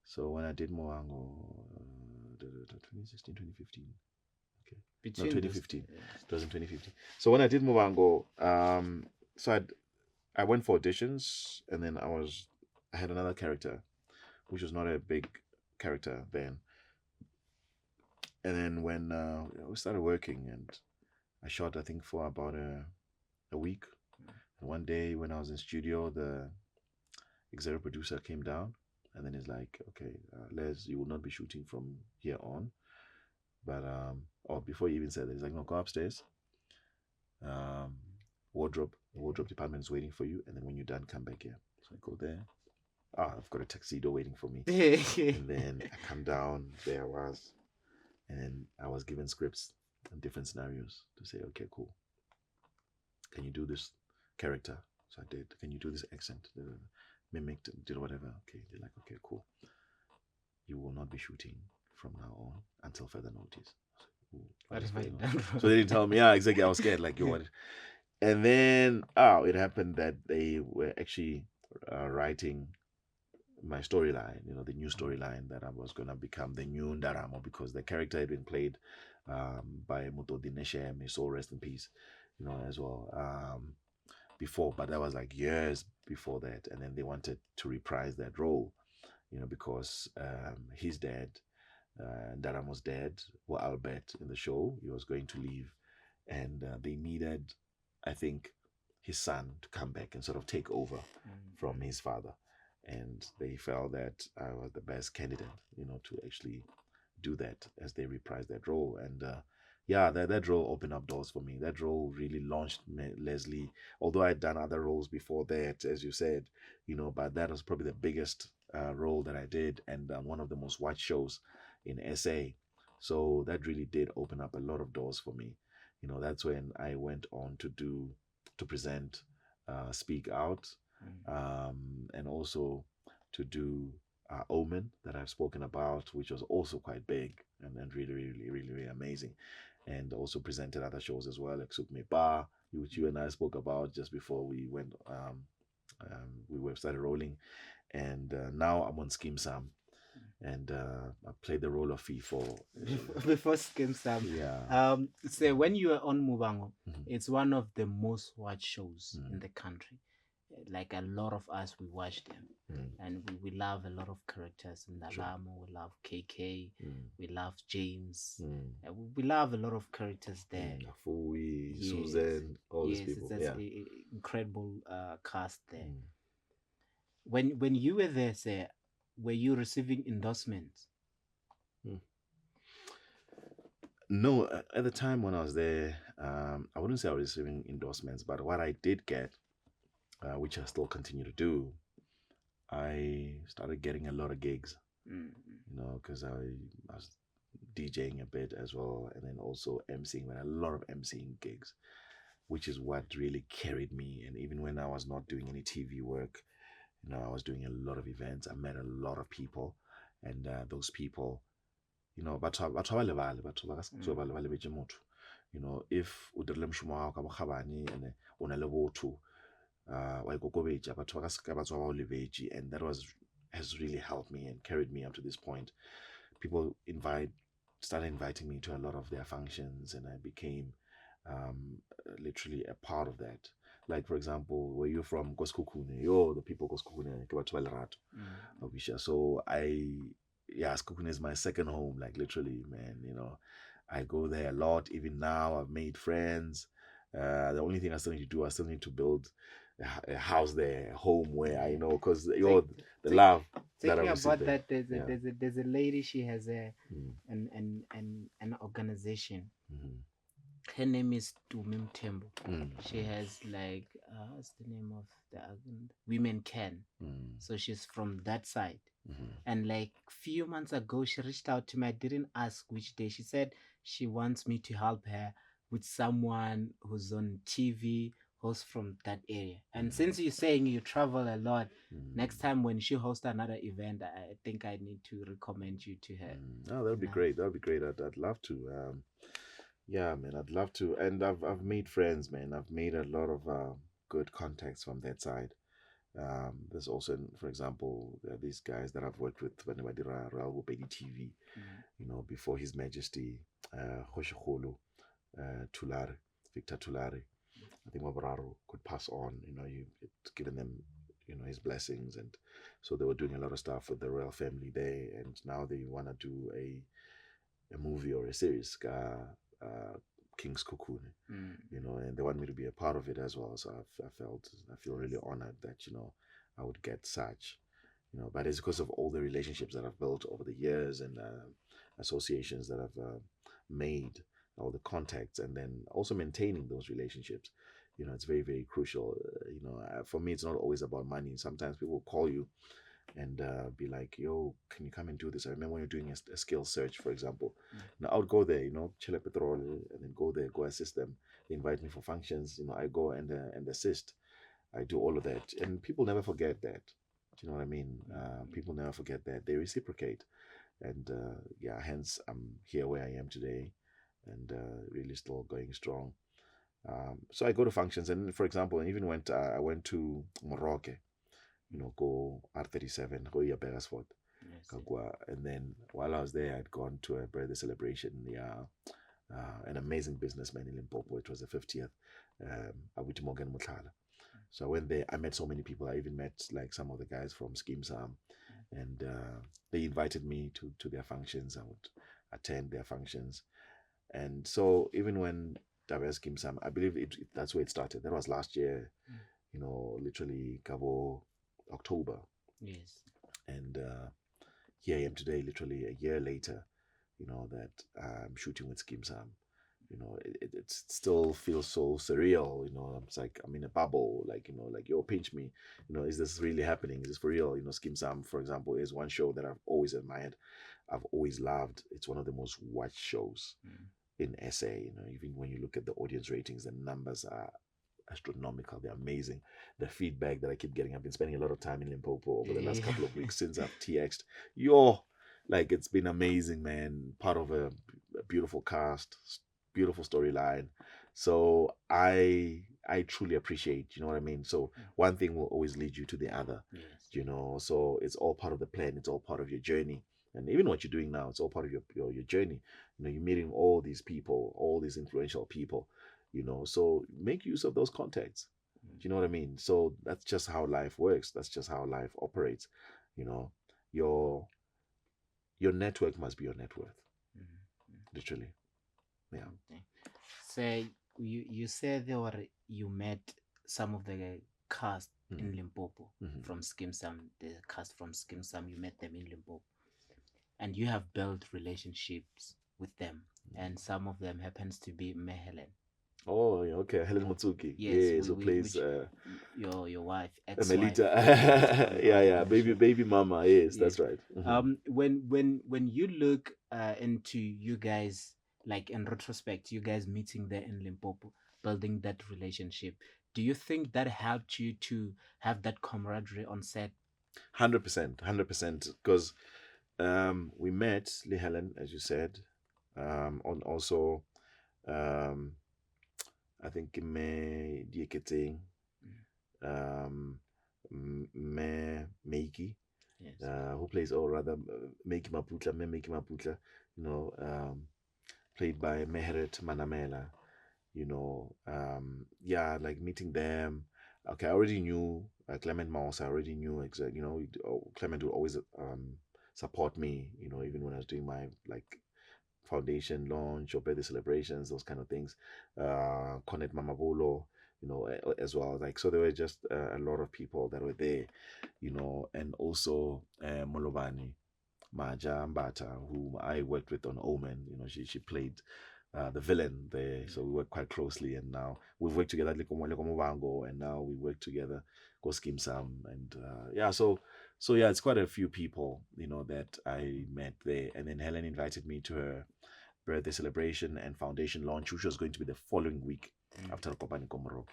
So when I did Movhango, 2016, 2015. Okay. Between 2015. It was in 2015. So when I did Movhango, so I went for auditions, and then I had another character, which was not a big character then. And then when we started working, and I shot, I think, for about a week. And one day when I was in studio, the executive producer came down, and then he's like, "Okay, Les, you will not be shooting from here on." But or before he even said that, he's like, "No, go upstairs. Um, the wardrobe department is waiting for you, and then when you're done, come back here." So I go there. Ah, I've got a tuxedo waiting for me. And then I come down, there I was, and I was given scripts and different scenarios to say, "Okay, cool. Can you do this character?" So I did. "Can you do this accent?" Mimicked, did whatever. Okay, they're like, "Okay, cool. You will not be shooting from now on until further notice." What have I done? So they didn't tell me. Yeah, exactly. I was scared. Like, you what? And then, it happened that they were actually writing my storyline, the new storyline that I was going to become the new Ndalamo, because the character had been played by Mutodi Neshem, his soul rest in peace, as well, before. But that was like years before that. And then they wanted to reprise that role, because his dad, Ndalamo's dad, well, Albert, in the show, he was going to leave. And they needed, I think, his son to come back and sort of take over from his father. And they felt that I was the best candidate, to actually do that as they reprised that role. And yeah, that role opened up doors for me. That role really launched Lesley. Although I'd done other roles before that, as you said, but that was probably the biggest role that I did, and one of the most watched shows in SA. So that really did open up a lot of doors for me. That's when I went on to present Speak Out, and also to do Omen, that I've spoken about, which was also quite big and really, really, really, really amazing. And also presented other shows as well, like Sukme Bar, which you and I spoke about just before we went, we were started rolling. And now I'm on Scheme Sam, and I played the role of Fefo. Before Skim Sam. Yeah. So when you were on Movhango, Mhm. it's one of the most watched shows Mhm. in the country. Like a lot of us, we watch them. And we love a lot of characters in Ndalamo. We love KK. We love James. We love a lot of characters there. Fui, Yes. Susan, all these Yes, people. it's Yeah. incredible cast there. When you were there, sir, were you receiving endorsements? No, at the time when I was there, I wouldn't say I was receiving endorsements, but what I did get, which I still continue to do, I started getting a lot of gigs, because I was DJing a bit as well, and then also emceeing, but a lot of emceeing gigs, which is what really carried me. And even when I was not doing any TV work, I was doing a lot of events. I met a lot of people, and those people, batho ba lebale, batho ba ka se tsohe ba lebetse motho. If o dirile moshomo wa gago ka bokgabane and o na le botho, wa ikokobetša, batho ba ka se ka ba tsoha ba o lebetse. And that has really helped me and carried me up to this point. People started inviting me to a lot of their functions, and I became literally a part of that. Like, for example, where you're from, Koskukune, the people Koskukune, ke batho ba Lerato, So yeah, Skukune is my second home, like literally, man. I go there a lot. Even now, I've made friends. The only thing I still need to do, I still need to build a house there, a home where I know, because the love that I Thinking received about there. that, there's a lady. She has an organization. Her name is Tumim Tembo. She has like what's the name of the Women Can. So she's from that side. And like few months ago, she reached out to me. I didn't ask which day. She said she wants me to help her with someone who's on TV, who's from that area. And since you're saying you travel a lot, next time when she hosts another event, I think I need to recommend you to her. Oh, that'd be great. That'd be great. I'd love to. Yeah, man, I'd love to. And I've made friends, man. I've made a lot of good contacts from that side. There's also, for example, these guys that I've worked with when I did Raul Bopedi TV, before His Majesty Kgoshikgolo Tulare, Victor Tulare. I think Wabraro could pass on, it's given them, his blessings. And so they were doing a lot of stuff with the royal family there. And now they want to do a movie or a series, King's Cocoon, Mm. and they want me to be a part of it as well. So I feel really honored that, I would get such, but it's because of all the relationships that I've built over the years and associations that I've made, all the contacts, and then also maintaining those relationships. It's very, very crucial. For me, it's not always about money. Sometimes people call you and be like, yo, can you come and do this? I remember when you're doing a skill search, for example. I would go there, Chile Petrol, and then go there, go assist them. They invite me for functions, I go and assist. I do all of that. And people never forget that. Do you know what I mean? People never forget that. They reciprocate. And yeah, hence I'm here where I am today and really still going strong. So I go to functions, and for example, I went to Morocco, go R37, go Beresford, Yes. and then while I was there, I'd gone to a birthday celebration. Yeah, an amazing businessman in Limpopo. It was the 50th. Awiti Morgan Muthala. So I went there. I met so many people. I even met like some of the guys from Scheme Sam, and they invited me to their functions. I would attend their functions, and so even when Davies Scheme Sam, I believe that's where it started. That was last year. Literally Cabo October, Yes. and here I am today, literally a year later. That I'm shooting with Scheme Sam. It still feels so surreal. It's like I'm in a bubble. Like like, yo, pinch me. Is this really happening? Is this for real? Scheme Sam, for example, is one show that I've always admired. I've always loved. It's one of the most watched shows in SA. Even when you look at the audience ratings, the numbers are astronomical. They're amazing. The feedback that I keep getting, I've been spending a lot of time in Limpopo over the last couple of weeks since I've TX'd. Like, it's been amazing, man. Part of a beautiful cast, beautiful storyline. So I truly appreciate, you know what I mean? So one thing will always lead you to the other. Yes. So it's all part of the plan, it's all part of your journey. And even what you're doing now, it's all part of your journey. You're meeting all these people, all these influential people, so make use of those contacts. Do you know what I mean? So that's just how life works. That's just how life operates. You know, your your network must be your net worth. Literally. Yeah. Okay. So you said you met some of the cast in Limpopo from Scheme Sam, the cast from Scheme Sam, you met them in Limpopo. And you have built relationships with them. And some of them happens to be Hellen. Oh, yeah, okay. Hellen Motsuki. Yes, Yes, who plays which your wife, ex-wife. Melita. Yeah, baby mama. Yes, Yes. that's right. When you look into you guys, like in retrospect, you guys meeting there in Limpopo, building that relationship, do you think that helped you to have that camaraderie on set? 100%, 100%. Because we met Lee Helen, as you said, on also, um, I think me Dieketing, me Meiki, Yes. who plays, or rather, Meiki Maputla, played by Meheret Manamela. Yeah, like meeting them. Okay, I already knew Clement Maosa. I already knew exactly. Clement would always support me. Even when I was doing my like foundation launch or birthday celebrations, those kind of things. Connect Mamabolo, as well. Like, so there were just a lot of people that were there, and also Molobani Maja Mbata, whom I worked with on Omen. She played the villain there, so we worked quite closely. And now we've worked together like Movhango, and now we work together go Scheme Sam, and yeah. So yeah, it's quite a few people that I met there. And then Helen invited me to her birthday celebration and foundation launch, which was going to be the following week after Kopani Komorok,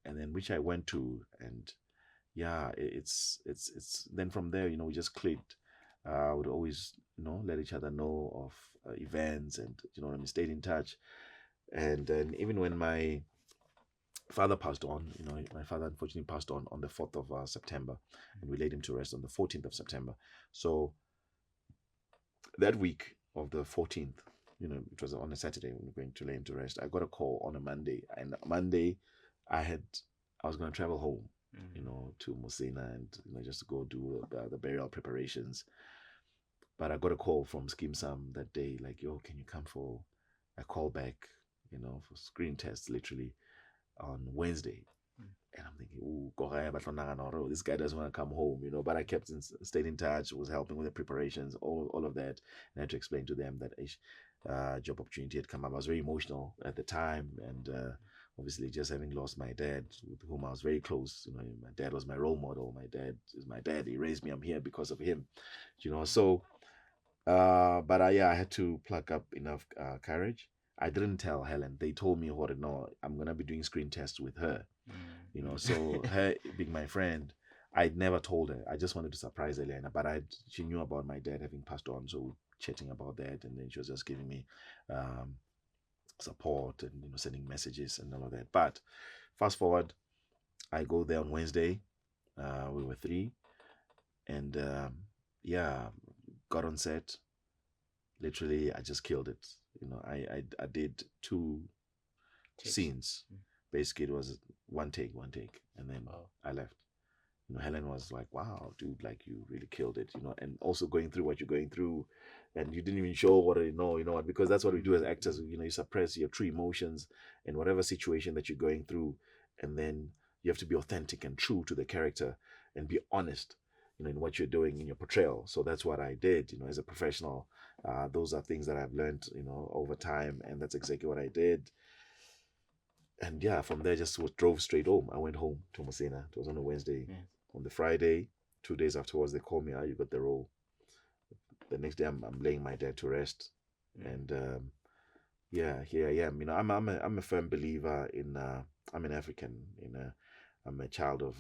and then which I went to. And yeah, it's then from there, we just clicked. Would always, let each other know of events, and what I mean, stayed in touch. And then even when my father passed on, my father unfortunately passed on the 4th of September, and we laid him to rest on the 14th of September. So that week of the 14th, it was on a Saturday when we were going to lay him to rest. I got a call on a Monday, and Monday I was going to travel home, to Musina, and just to go do the burial preparations. But I got a call from Scheme Sam that day, like, yo, can you come for a call back? for screen tests literally on Wednesday. And I'm thinking, oh, this guy doesn't want to come home, But I kept stayed in touch, was helping with the preparations, all of that. And I had to explain to them that a job opportunity had come up. I was very emotional at the time, and obviously just having lost my dad, with whom I was very close. My dad was my role model. My dad is my dad. He raised me. I'm here because of him, So, but yeah, I had to pluck up enough courage. I didn't tell Hellen. They told me, "What? No, I'm gonna be doing screen tests with her." So her being my friend, I'd never told her. I just wanted to surprise Elena, but she knew about my dad having passed on, so chatting about that, and then she was just giving me um, support and sending messages and all of that. But fast forward, I go there on Wednesday. We were three, and yeah, got on set. Literally, I just killed it. I did two scenes. Basically, it was one take, and then I left. Hellen was like, "Wow, dude, like you really killed it," and also going through what you're going through, and you didn't even show what you know what, because that's what we do as actors. You suppress your true emotions in whatever situation that you're going through, and then you have to be authentic and true to the character and be honest, in what you're doing in your portrayal. So that's what I did, as a professional. Those are things that I've learned, over time, and that's exactly what I did. And yeah, from there, just drove straight home. I went home to Musina. It was on a Wednesday. Yeah. On the Friday, 2 days afterwards, they called me. You got the role. The next day, I'm laying my dad to rest, and yeah, here I am. I'm a firm believer in. I'm an African. I'm a child of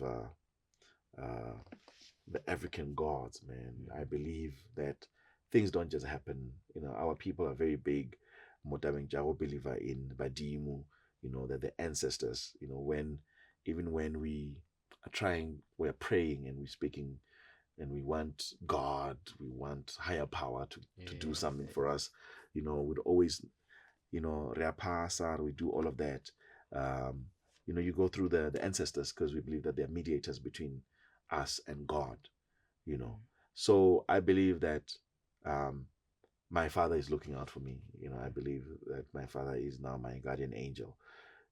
the African gods, man. I believe that things don't just happen. Our people are very big. Motabeng Jago believer in Badimu, that the ancestors, even when we are trying, we're praying and we're speaking and we want God, we want higher power to do something for us, we'd always, Reapasar, we do all of that. You go through the ancestors because we believe that they're mediators between us and God, So I believe that my father is looking out for me. I believe that my father is now my guardian angel.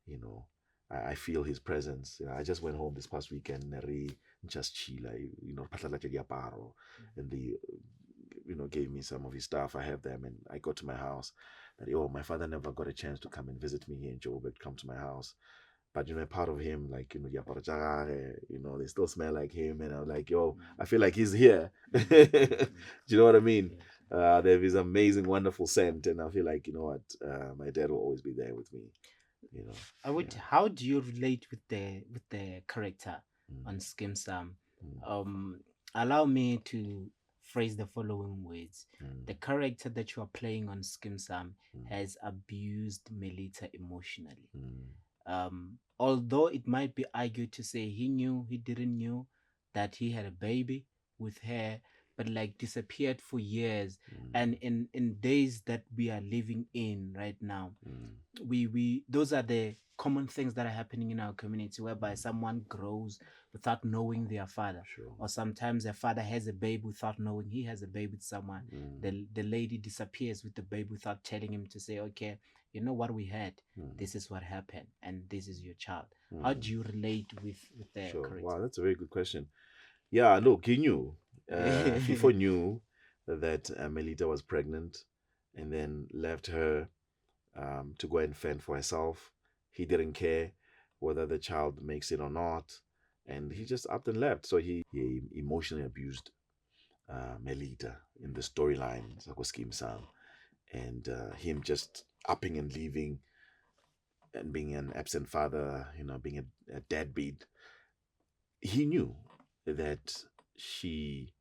You know, I feel his presence. I just went home this past weekend, just chila, and the gave me some of his stuff. I have them, and I got to my house. That my father never got a chance to come and visit me here in Joburg, come to my house. But a part of him, like they still smell like him, and I'm like, I feel like he's here. Do you know what I mean? They have his amazing, wonderful scent, and I feel like my dad will always be there with me. How do you relate with the character on Skim Sam? Allow me to phrase the following words. The character that you are playing on Skim Sam has abused Melita emotionally. Although it might be argued to say he didn't know that he had a baby with her, but like disappeared for years. And in days that we are living in right now, we those are the common things that are happening in our community, whereby someone grows without knowing their father, or sometimes a father has a baby without knowing he has a baby with someone. The lady disappears with the baby without telling him to say, okay, you know what we had, this is what happened, and this is your child. How do you relate with the character? Wow, that's a very good question. Yeah, look, he knew. Fefo knew that Melita was pregnant, and then left her to go and fend for herself. He didn't care whether the child makes it or not, and he just up and left. So he emotionally abused Melita in the storyline, Scheme Sam, and him just upping and leaving and being an absent father, being a deadbeat. He knew that she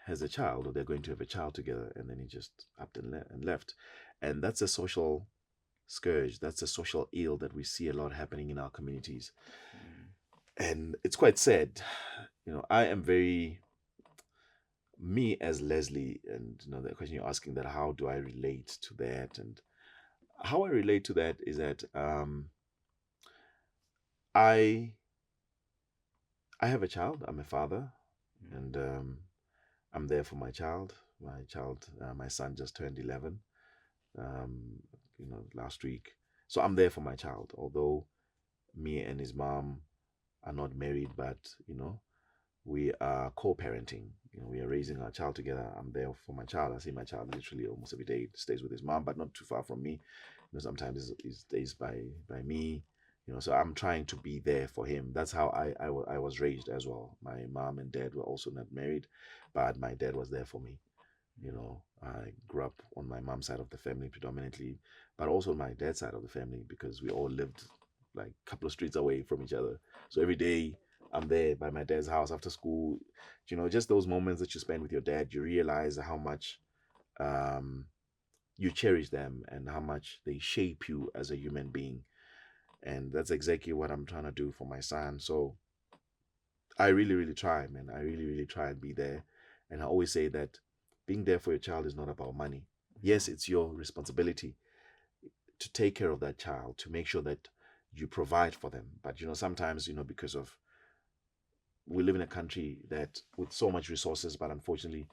has a child, or they're going to have a child together, and then he just upped and left. And that's a social scourge. That's a social ill that we see a lot happening in our communities. And it's quite sad. I am very, me as Lesley, and the question you're asking, that how do I relate to that? And how I relate to that is that I have a child. I'm a father, and I'm there for my child. My son just turned 11, last week. So I'm there for my child, although me and his mom are not married, but we are co-parenting. We are raising our child together. I'm there for my child. I see my child literally almost every day. He stays with his mom, but not too far from me. Sometimes he stays by me. So I'm trying to be there for him. That's how I was raised as well. My mom and dad were also not married, but my dad was there for me. I grew up on my mom's side of the family predominantly, but also my dad's side of the family, because we all lived like a couple of streets away from each other. So every day I'm there by my dad's house after school. Just those moments that you spend with your dad, you realize how much um, you cherish them and how much they shape you as a human being. And that's exactly what I'm trying to do for my son. So I really, really try, man. I really, really try and be there. And I always say that being there for your child is not about money. Yes, it's your responsibility to take care of that child, to make sure that you provide for them. But sometimes, because of we live in a country that with so much resources, but unfortunately,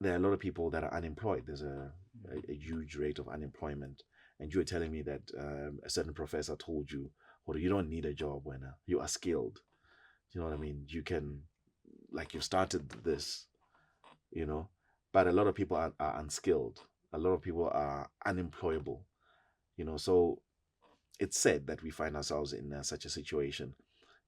there are a lot of people that are unemployed. There's a huge rate of unemployment. And you were telling me that a certain professor told you, well, you don't need a job when you are skilled. You know what I mean? You can, like, you've started this, you know, but a lot of people are unskilled. A lot of people are unemployable, so it's sad that we find ourselves in such a situation.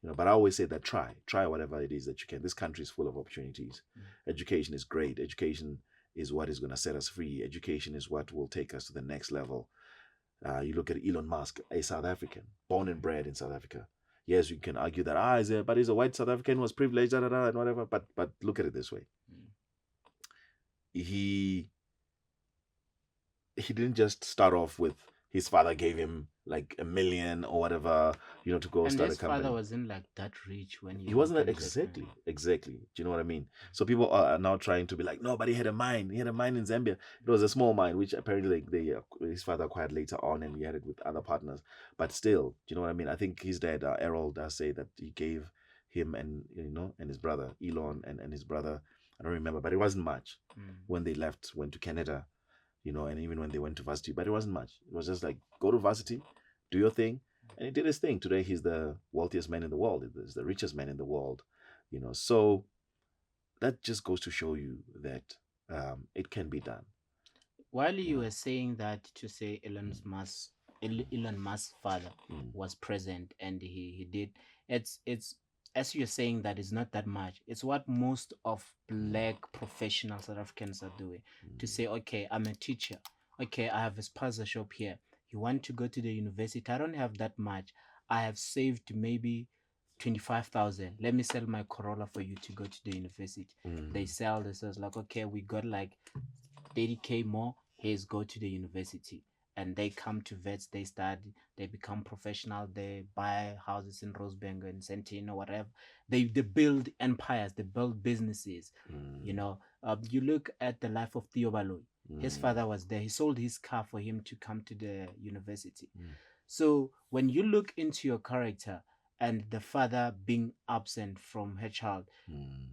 But I always say that try whatever it is that you can. This country is full of opportunities. Education is great. Education is what is going to set us free. Education is what will take us to the next level. You look at Elon Musk, a South African, born and bred in South Africa. Yes, you can argue that but he's a white South African, was privileged, and whatever. But look at it this way: he he didn't just start off with his father gave him like 1 million or whatever, to go And start a his father company. wasn't like that rich when he He wasn't opened exactly. Do you know what I mean? So people are now trying to be like, no, but he had a mine. He had a mine in Zambia. It was a small mine, which apparently his father acquired later on, and he had it with other partners. But still, do you know what I mean? I think his dad, Errol, does say that he gave him and his brother Elon and his brother. I don't remember, but it wasn't much when they went to Canada, and even when they went to varsity, but it wasn't much. It was just like, go to varsity, do your thing. And he did his thing. Today, he's the wealthiest man in the world. He's the richest man in the world, So that just goes to show you that it can be done. While you You were saying that, to say Elon Musk's father Mm. was present and he did, it's as you're saying, that is not that much. It's what most of black professional South Africans are doing. To say, okay, I'm a teacher. Okay, I have a spaza shop here. You want to go to the university? I don't have that much. I have saved maybe 25,000. Let me sell my Corolla for you to go to the university. They sell this as like, okay, we got like 30K more. Here's go to the university. And they come to vets, they study, they become professional, they buy houses in Rosebank and Santino, whatever. They build empires, they build businesses. You look at the life of Theo Baloy. His father was there. He sold his car for him to come to the university. So when you look into your character and the father being absent from her child,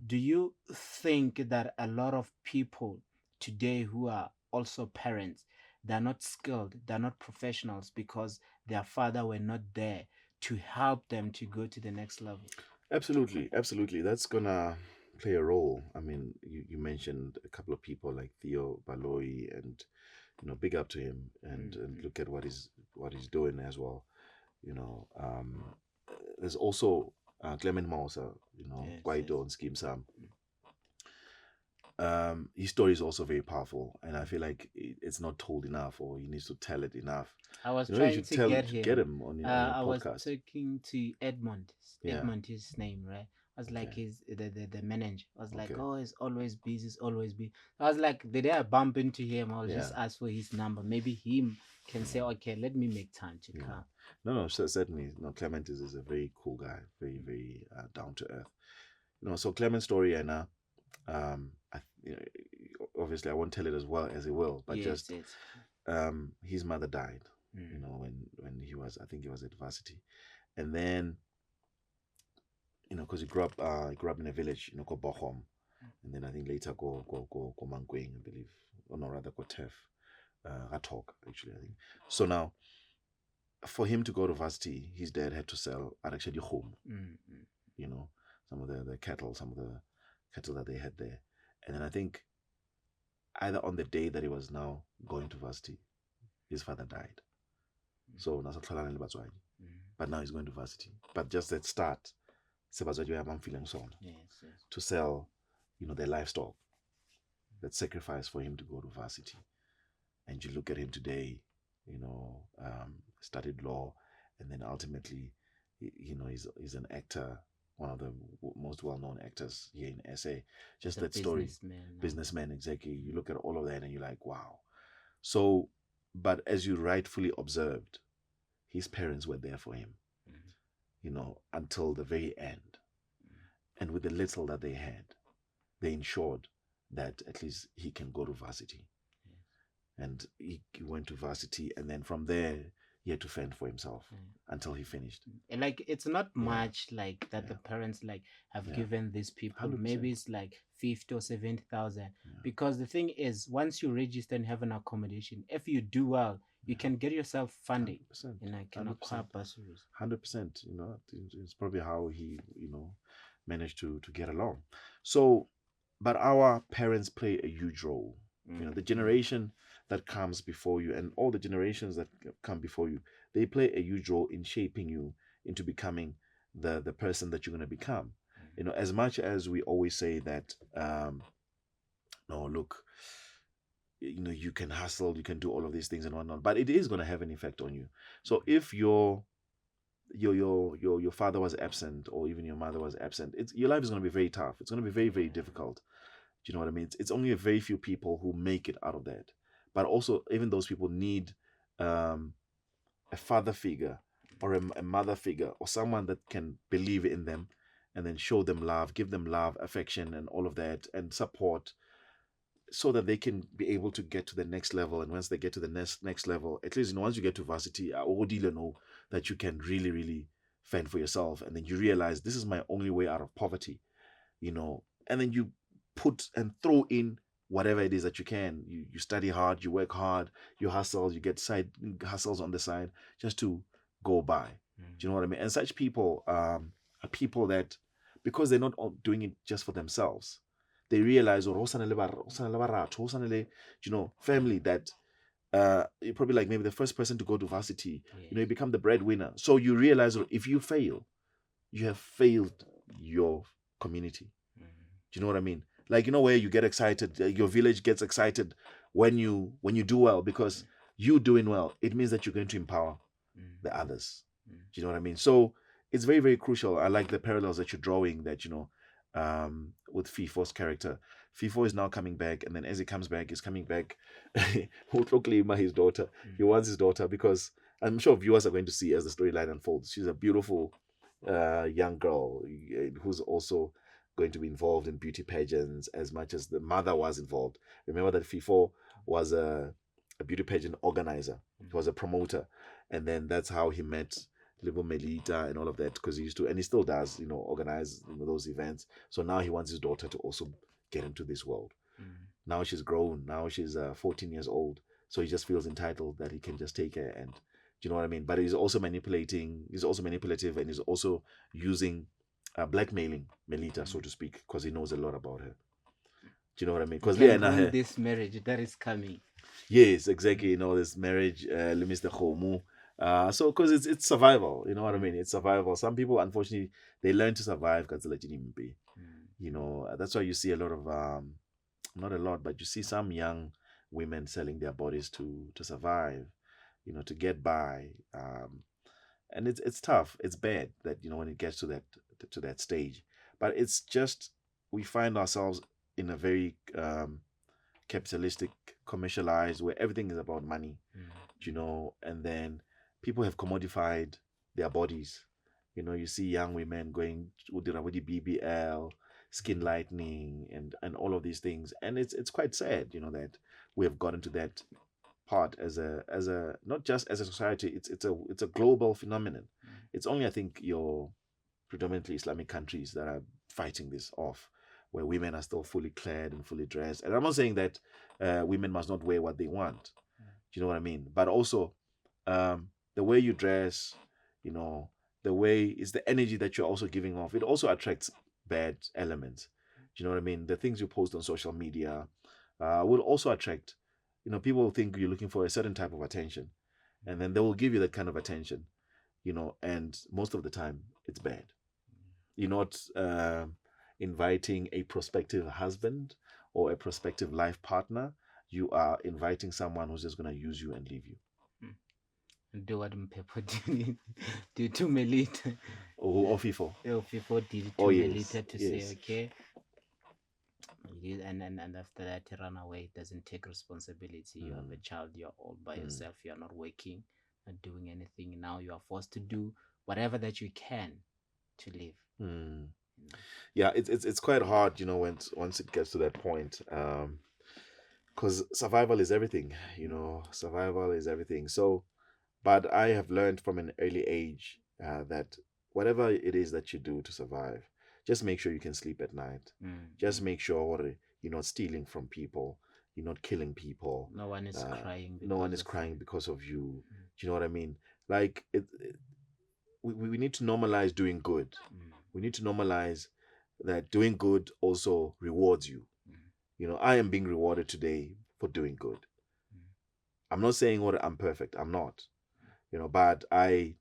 do you think that a lot of people today who are also parents, they're not skilled, they're not professionals because their father were not there to help them to go to the next level? Absolutely, absolutely. That's gonna play a role. I mean, you mentioned a couple of people like Theo Baloy, and big up to him, and look at what he's doing as well. You know, there's also Clement Maosa, Yes, yes. Guaido and Scheme Sam. His story is also very powerful, and I feel like it's not told enough, or he needs to tell it enough. I was You trying should to tell get get him. him on your I was podcast. talking to Edmond. Yeah. Edmond, his name, right? I was like, Okay. he's the manager. I was like, Okay. oh, he's always busy. He's always busy. I was like, the day I bump into him, I'll Yeah. just ask for his number. Maybe him can say, okay, let me make time to Yeah. come. No, certainly. No, Clement is a very cool guy, very, very down to earth. So Clement's story, and obviously I won't tell it as well as he will, but Yes, just yes. his mother died. When I think he was at varsity, and then because he grew up in a village, called Bochum, and then I think later go Mankweng, I believe, or no, rather go Tef, Ratok, actually, I think. So now for him to go to varsity, his dad had to sell actually home, Mm-hmm. you know, some of the cattle, some of the cattle that they had there. And then I think either on the day that he was now going to varsity, his father died. So but now he's going to varsity. But just that start, I'm feeling so Yes, yes. to sell, their livestock, that sacrifice for him to go to varsity. And you look at him today, studied law, and then ultimately, he's an actor, one of the most well-known actors here in SA. Just that story, businessman, exactly. You look at all of that and you're like, wow. So, but as you rightfully observed, his parents were there for him, until the very end. And with the little that they had, they ensured that at least he can go to varsity. And he went to varsity, and then from there he had to fend for himself until he finished. And like, it's not much like that the parents like have given these people. 100%. Maybe it's like 50 or 70,000. Because the thing is, once you register and have an accommodation, if you do well, you can get yourself funding, 100%. and I can acquire bursaries. 100%. It's probably how he managed to get along. So, but our parents play a huge role. The generation that comes before you, and all the generations that come before you, they play a huge role in shaping you into becoming the person that you're going to become. As much as we always say that, no, look, you can hustle, you can do all of these things and whatnot, but it is going to have an effect on you. So if your father was absent, or even your mother was absent, your life is going to be very tough. It's going to be very, very difficult. Do you know what I mean? It's only a very few people who make it out of that. But also, even those people need a father figure, or a mother figure, or someone that can believe in them, and then show them love, give them love, affection, and all of that, and support, so that they can be able to get to the next level. And once they get to the next level, at least once you get to varsity, I already know that you can really, really fend for yourself, and then you realize this is my only way out of poverty, and then you put and throw in whatever it is that you can. You study hard, you work hard, you hustle, you get side hustles on the side just to go by. Do you know what I mean? And such people are people that, because they're not doing it just for themselves, they realize, or family, that you're probably like maybe the first person to go to varsity. You become the breadwinner. So you realize, if you fail, you have failed your community. Do you know what I mean? Like, where you get excited, your village gets excited when you do well, because you doing well, it means that you're going to empower the others. Do you know what I mean? So it's very, very crucial. I like the parallels that you're drawing, that, with Fefo's character. Fefo is now coming back, and then as he comes back, he's coming back his daughter. He wants his daughter, because I'm sure viewers are going to see as the storyline unfolds. She's a beautiful young girl who's also going to be involved in beauty pageants as much as the mother was involved. Remember that Fefo was a beauty pageant organizer. He was a promoter. And then that's how he met little Melita and all of that, because he used to, and he still does, organize those events. So now he wants his daughter to also get into this world. Now she's grown. Now she's 14 years old. So he just feels entitled that he can just take her, and do you know what I mean? But he's also manipulating. He's also manipulative, and he's also using blackmailing Melita, so to speak, because he knows a lot about her. Do you know what I mean? Because this marriage that is coming. Yes, exactly. This marriage, Mr. Khomu. So because it's survival. You know what I mean? It's survival. Some people, unfortunately, they learn to survive because that's why you see a lot of not a lot, but you see some young women selling their bodies to survive, to get by. And it's tough. It's bad that when it gets to that stage. But it's just, we find ourselves in a very capitalistic, commercialized, where everything is about money. And then people have commodified their bodies. You see young women going with the BBL, skin lightening, and all of these things, and it's quite sad, that we have gotten to that part as a not just as a society. It's a global phenomenon. It's only, I think, your predominantly Islamic countries that are fighting this off, where women are still fully clad and fully dressed. And I'm not saying that women must not wear what they want. Do you know what I mean? But also, the way you dress, the way is the energy that you're also giving off. It also attracts bad elements. Do you know what I mean? The things you post on social media will also attract, people will think you're looking for a certain type of attention, and then they will give you that kind of attention, and most of the time it's bad. You're not inviting a prospective husband or a prospective life partner. You are inviting someone who's just going to use you and leave you. Do what Mpepo did to Melita. Or FIFO. FIFO did Oh, to yes, Melita to yes. say, okay, and after that, he run away, doesn't take responsibility. You have a child, you're all by yourself, you're not working, not doing anything. Now you are forced to do whatever that you can to live. Yeah, it's quite hard, once it gets to that point. Because survival is everything, survival is everything. So, but I have learned from an early age that whatever it is that you do to survive, just make sure you can sleep at night. Just make sure you're not stealing from people, you're not killing people. No one is crying. No one is crying because of you. Do you know what I mean? Like we need to normalize doing good. We need to normalize that doing good also rewards you. I am being rewarded today for doing good. I'm not saying I'm perfect. I'm not. But I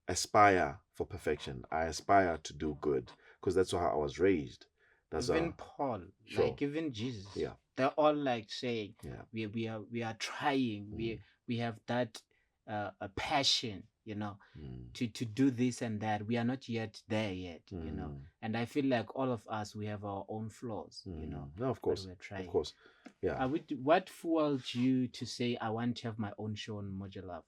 aspire for perfection. I aspire to do good because that's how I was raised. That's even Paul, sure. like even Jesus. Yeah. They're all like saying, yeah. we are trying. We have that a passion, to do this and that. We are not yet there yet, And I feel like all of us, we have our own flaws, No, of course. But we're trying. Of course. Yeah. What fueled you to say, I want to have my own show on Moja Love?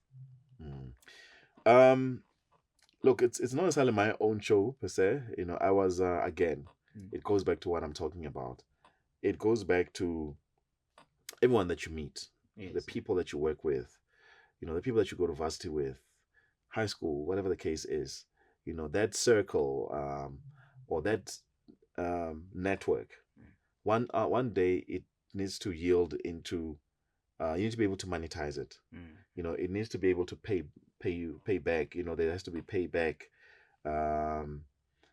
Look, it's not necessarily my own show per se. I was again. It goes back to what I'm talking about. It goes back to everyone that you meet, yes. The people that you work with, the people that you go to varsity with, high school, whatever the case is. That circle or that network. One day it needs to yield into. You need to be able to monetize it. It needs to be able to pay back. There has to be payback.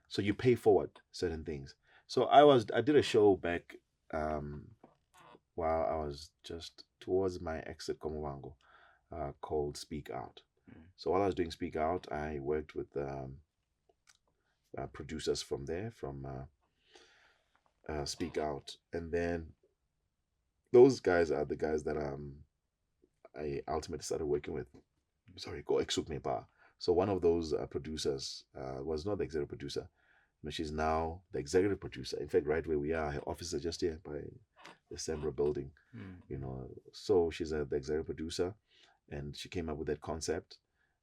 So you pay forward certain things. So I did a show back while I was just towards my exit from Movhango, called Speak Out. So while I was doing Speak Out, I worked with producers from there, from Speak Out, and then those guys are the guys that I ultimately started working with. Sorry, go Exuk Bar. So one of those producers was not the executive producer. She's now the executive producer. In fact, right where we are, her office is just here by the Sembra building. So she's the executive producer, and she came up with that concept.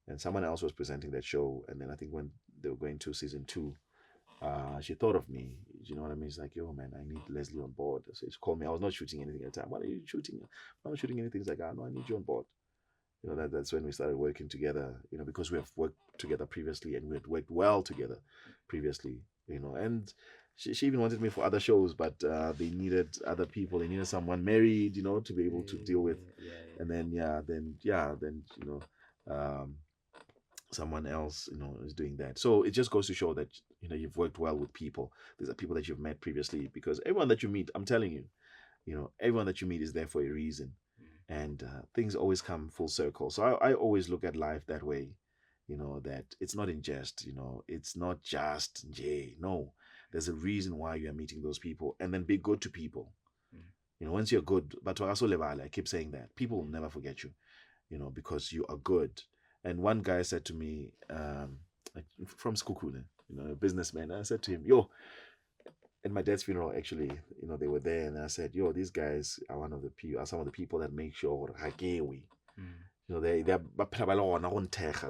And someone else was presenting that show. And then I think when they were going to season 2, she thought of me. You know what I mean? She's like, yo, man, I need Lesley on board. So she called me. I was not shooting anything at the time. What are you shooting? I'm not shooting anything. She's like, no, I need you on board. That's when we started working together, because we have worked together previously and we had worked well together previously, and she even wanted me for other shows, but they needed other people. They needed someone married, to be able to deal with. And then, someone else, is doing that. So it just goes to show that, you've worked well with people. These are people that you've met previously, because everyone that you meet, I'm telling you, everyone that you meet is there for a reason. And things always come full circle. So I always look at life that way, that it's not in jest, it's not just Jay. No, there's a reason why you are meeting those people, and then be good to people. Once you're good, but also I keep saying that people will never forget you, because you are good. And one guy said to me, from Skukune, a businessman, I said to him, yo, at my dad's funeral, actually, they were there, and I said, yo, these guys are some of the people that make sure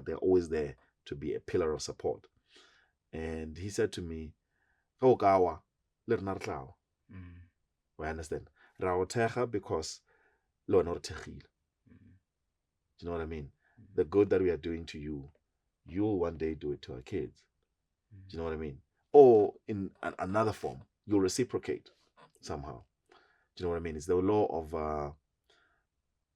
they're always there to be a pillar of support. And he said to me, oh, gawa, I understand. Because lo not do you know what I mean? The good that we are doing to you, you'll one day do it to our kids. Do you know what I mean? Or in another form, you'll reciprocate somehow. Do you know what I mean? It's the law of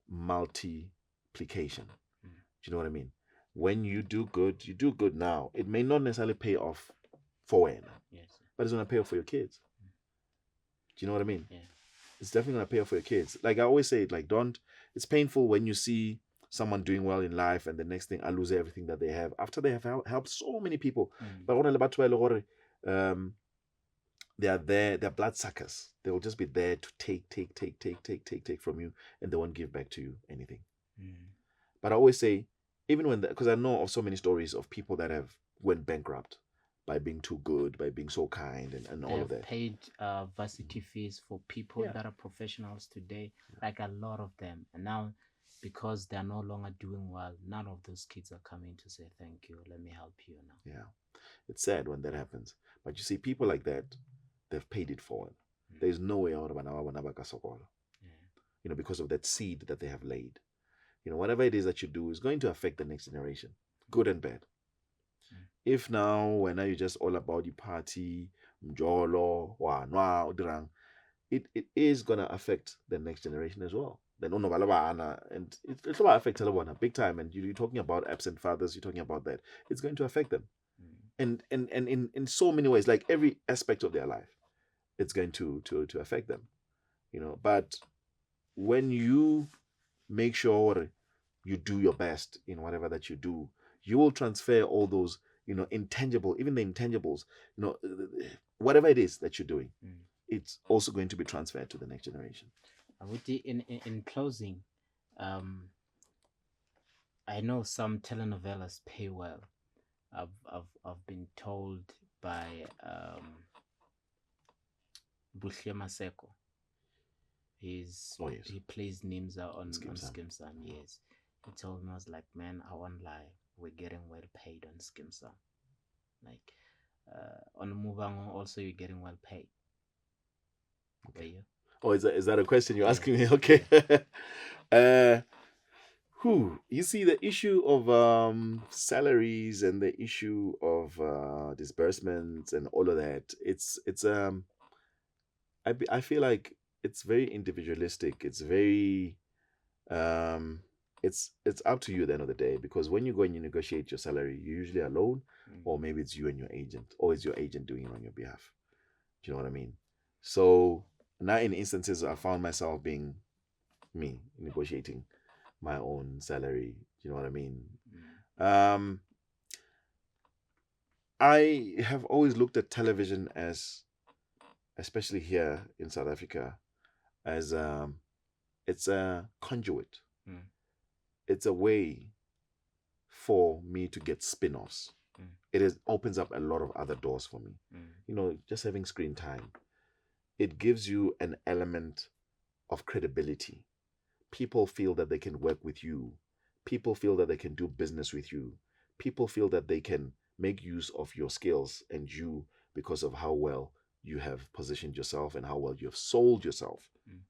multiplication. Do you know what I mean? when you do good now. It may not necessarily pay off for when, Yes. but it's gonna pay off for your kids. Do you know what I mean? Yeah. It's definitely gonna pay off for your kids. Like I always say, like don't. It's painful when you see someone doing well in life and the next thing I lose everything that they have after they have helped so many people. But um, they are there. They're bloodsuckers. They will just be there to take from you, and they won't give back to you anything. But I always say, even when, because I know of so many stories of people that have went bankrupt by being too good, by being so kind, and all of They've that. paid varsity fees for people Yeah. that are professionals today, like a lot of them. And now, because they're no longer doing well, none of those kids are coming to say thank you. Let me help you now. Yeah, it's sad when that happens. But you see, people like that, they've paid it forward. There's no way out of Yeah. because of that seed that they have laid. Whatever it is that you do is going to affect the next generation, good and bad. If now, when you just all about the party, mjolo, wanwa, udirang, it is gonna affect the next generation as well. Then and it's about affect Talawana big time. And you're talking about absent fathers, you're talking about that. It's going to affect them. And in so many ways, like every aspect of their life, it's going to affect them. But when you make sure you do your best in whatever that you do, you will transfer all those, intangible, even the intangibles, whatever it is that you're doing, it's also going to be transferred to the next generation. In closing, I know some telenovelas pay well. I've been told by Bushle Maseko. Oh, yes. He plays Nimza on Skim Sam. Skim Sam. Yes, he told me, I was like, man, I won't lie, we're getting well paid on Skim Sam. Like on Movhango also, you're getting well paid. Were you? Oh, is that a question you're asking me? Okay. You see the issue of salaries and the issue of disbursements and all of that. I feel like it's very individualistic. It's very it's up to you at the end of the day, because when you go and you negotiate your salary, you're usually alone, or maybe it's you and your agent, or it's your agent doing it on your behalf. Do you know what I mean? So now in instances I found myself being me negotiating my own salary. Do you know what I mean? I have always looked at television as, especially here in South Africa, as it's a conduit. It's a way for me to get spin-offs. It opens up a lot of other doors for me. Just having screen time, it gives you an element of credibility. People feel that they can work with you. People feel that they can do business with you. People feel that they can make use of your skills and you, because of how well you have positioned yourself and how well you have sold yourself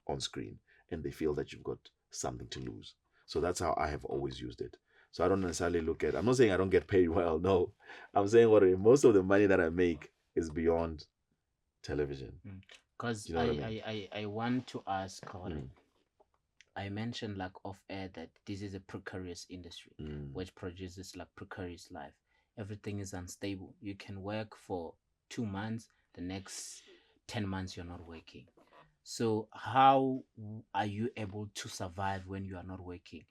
on screen. And they feel that you've got something to lose. So that's how I have always used it. So I don't necessarily I'm not saying I don't get paid well. No, I'm saying most of the money that I make is beyond television. Because you know what I mean? I want to ask, I mentioned like off air that this is a precarious industry which produces like precarious life. Everything is unstable. You can work for 2 months, the next 10 months you're not working. So how are you able to survive when you are not working?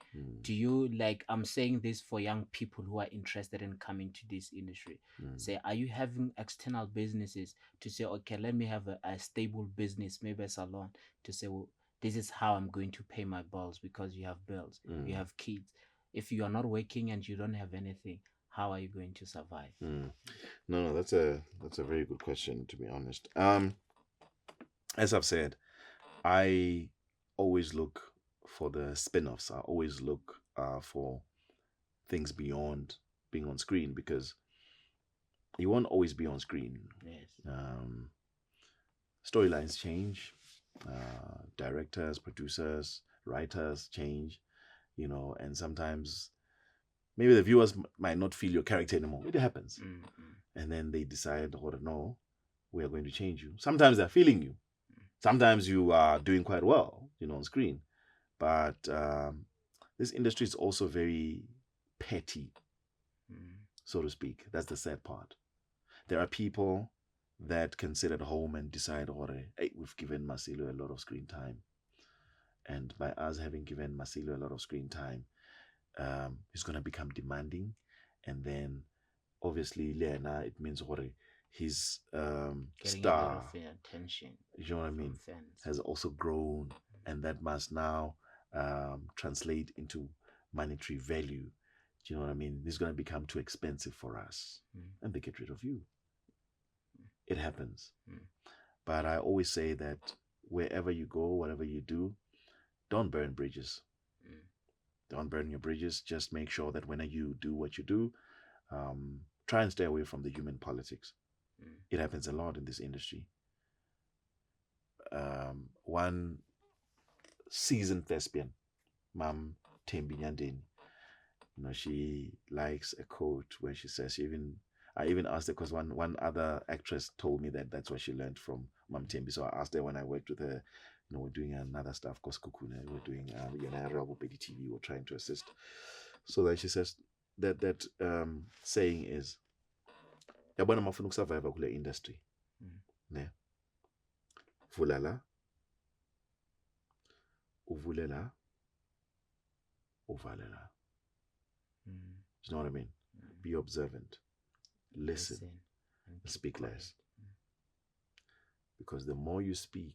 Do you, like, I'm saying this for young people who are interested in coming to this industry, say, are you having external businesses to say, okay, let me have a stable business, maybe a salon, to say, well, this is how I'm going to pay my bills, because you have bills, you have kids. If you are not working and you don't have anything, how are you going to survive? No, that's a very good question, to be honest. As I've said, I always look for the spin-offs. I always look for things beyond being on screen, because you won't always be on screen. Yes. Storylines change, directors, producers, writers change, and sometimes maybe the viewers might not feel your character anymore. It happens. And then they decide, oh, no, we are going to change you. Sometimes they're feeling you. Sometimes you are doing quite well, on screen. But this industry is also very petty. so to speak. That's the sad part. There are people that can sit at home and decide, oh, hey, we've given Marcelo a lot of screen time. And by us having given Marcelo a lot of screen time, he's going to become demanding. And then obviously, Lena, it means what his Getting a lot star, of attention you know what I from mean, fans. has also grown. And that must now translate into monetary value. Do you know what I mean? This is going to become too expensive for us. And they get rid of you. It happens. But I always say that wherever you go, whatever you do, don't burn bridges. Don't burn your bridges. Just make sure that when you do what you do, try and stay away from the human politics. It happens a lot in this industry. One seasoned thespian, Mam Tembi Nyandeni, she likes a quote where she says, I even asked her because one other actress told me that that's what she learned from Mam Tembi. So I asked her when I worked with her, we're doing another stuff, Koskukune, we're doing TV, we're trying to assist. So that she says that saying is, yabona mafuna ukusurvive kule industry. Ne? Vulala, uvulela, uvalela. Do you know what I mean? Be observant. Listen and speak less. Because the more you speak,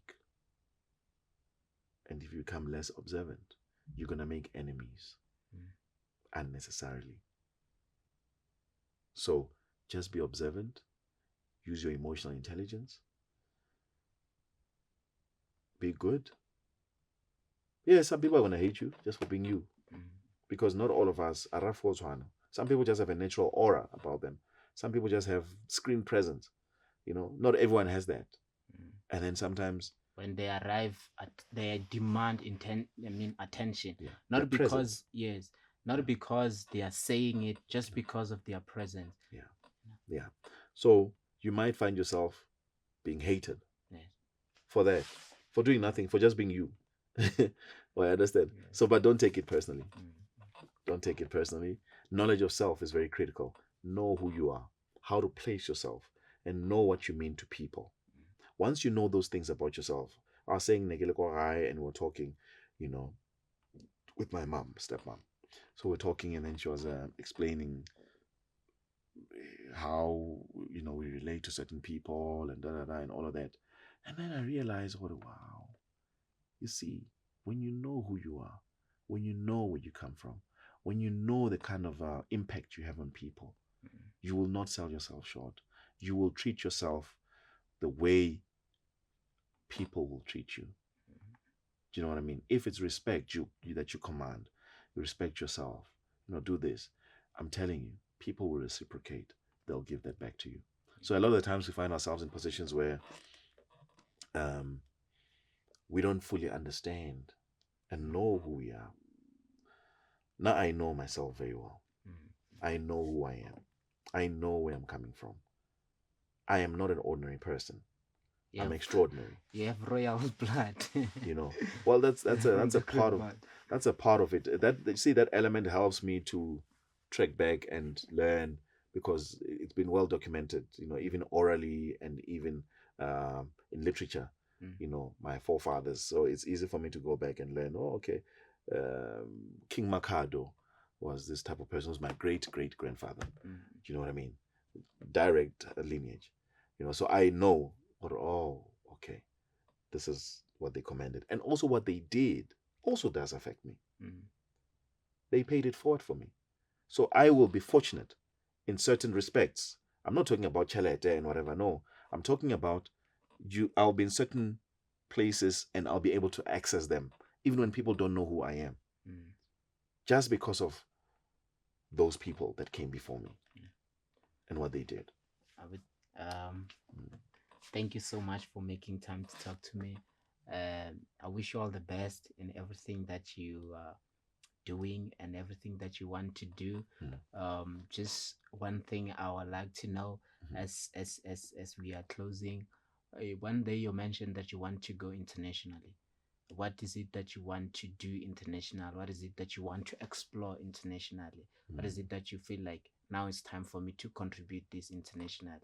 and if you become less observant, you're going to make enemies unnecessarily. So just be observant, use your emotional intelligence, be good. Yeah, some people are going to hate you just for being you. Because not all of us are Rafoswana. Some people just have a natural aura about them. Some people just have screen presence. Not everyone has that. And then sometimes when they arrive at their demand attention. Yeah, Not because presence. Yes. Not because they are saying it, just because of their presence. Yeah. So you might find yourself being hated for that, for doing nothing, for just being you. Well, I understand. So, but don't take it personally. Don't take it personally. Knowledge of self is very critical. Know who you are, how to place yourself, and know what you mean to people. Once you know those things about yourself, I was saying and we're talking, with my mom, stepmom. So we're talking, and then she was explaining how we relate to certain people and and all of that. And then I realized, wow, you see, when you know who you are, when you know where you come from, when you know the kind of impact you have on people, you will not sell yourself short. You will treat yourself the way people will treat you. Do you know what I mean? If it's respect that you command, you respect yourself, do this. I'm telling you, people will reciprocate. They'll give that back to you. So a lot of the times we find ourselves in positions where we don't fully understand and know who we are. Now I know myself very well. I know who I am. I know where I'm coming from. I am not an ordinary person. I'm extraordinary. You have royal blood. Well, that's a part of it. That element helps me to track back and learn, because it's been well documented. Even orally and even in literature. My forefathers. So it's easy for me to go back and learn. Oh, okay. King Makado was this type of person. Was my great grandfather. Do you know what I mean? Direct lineage. So I know. Okay, this is what they commanded, and also what they did also does affect me. They paid it forward for me, so I will be fortunate in certain respects. I'm not talking about chalete and whatever. No, I'm talking about I'll be in certain places and I'll be able to access them, even when people don't know who I am, just because of those people that came before me and what they did. I would thank you so much for making time to talk to me. I wish you all the best in everything that you are doing and everything that you want to do. Just one thing I would like to know, as we are closing, one day you mentioned that you want to go internationally. What is it that you want to do international? What is it that you want to explore internationally? What is it that you feel like now it's time for me to contribute this internationally.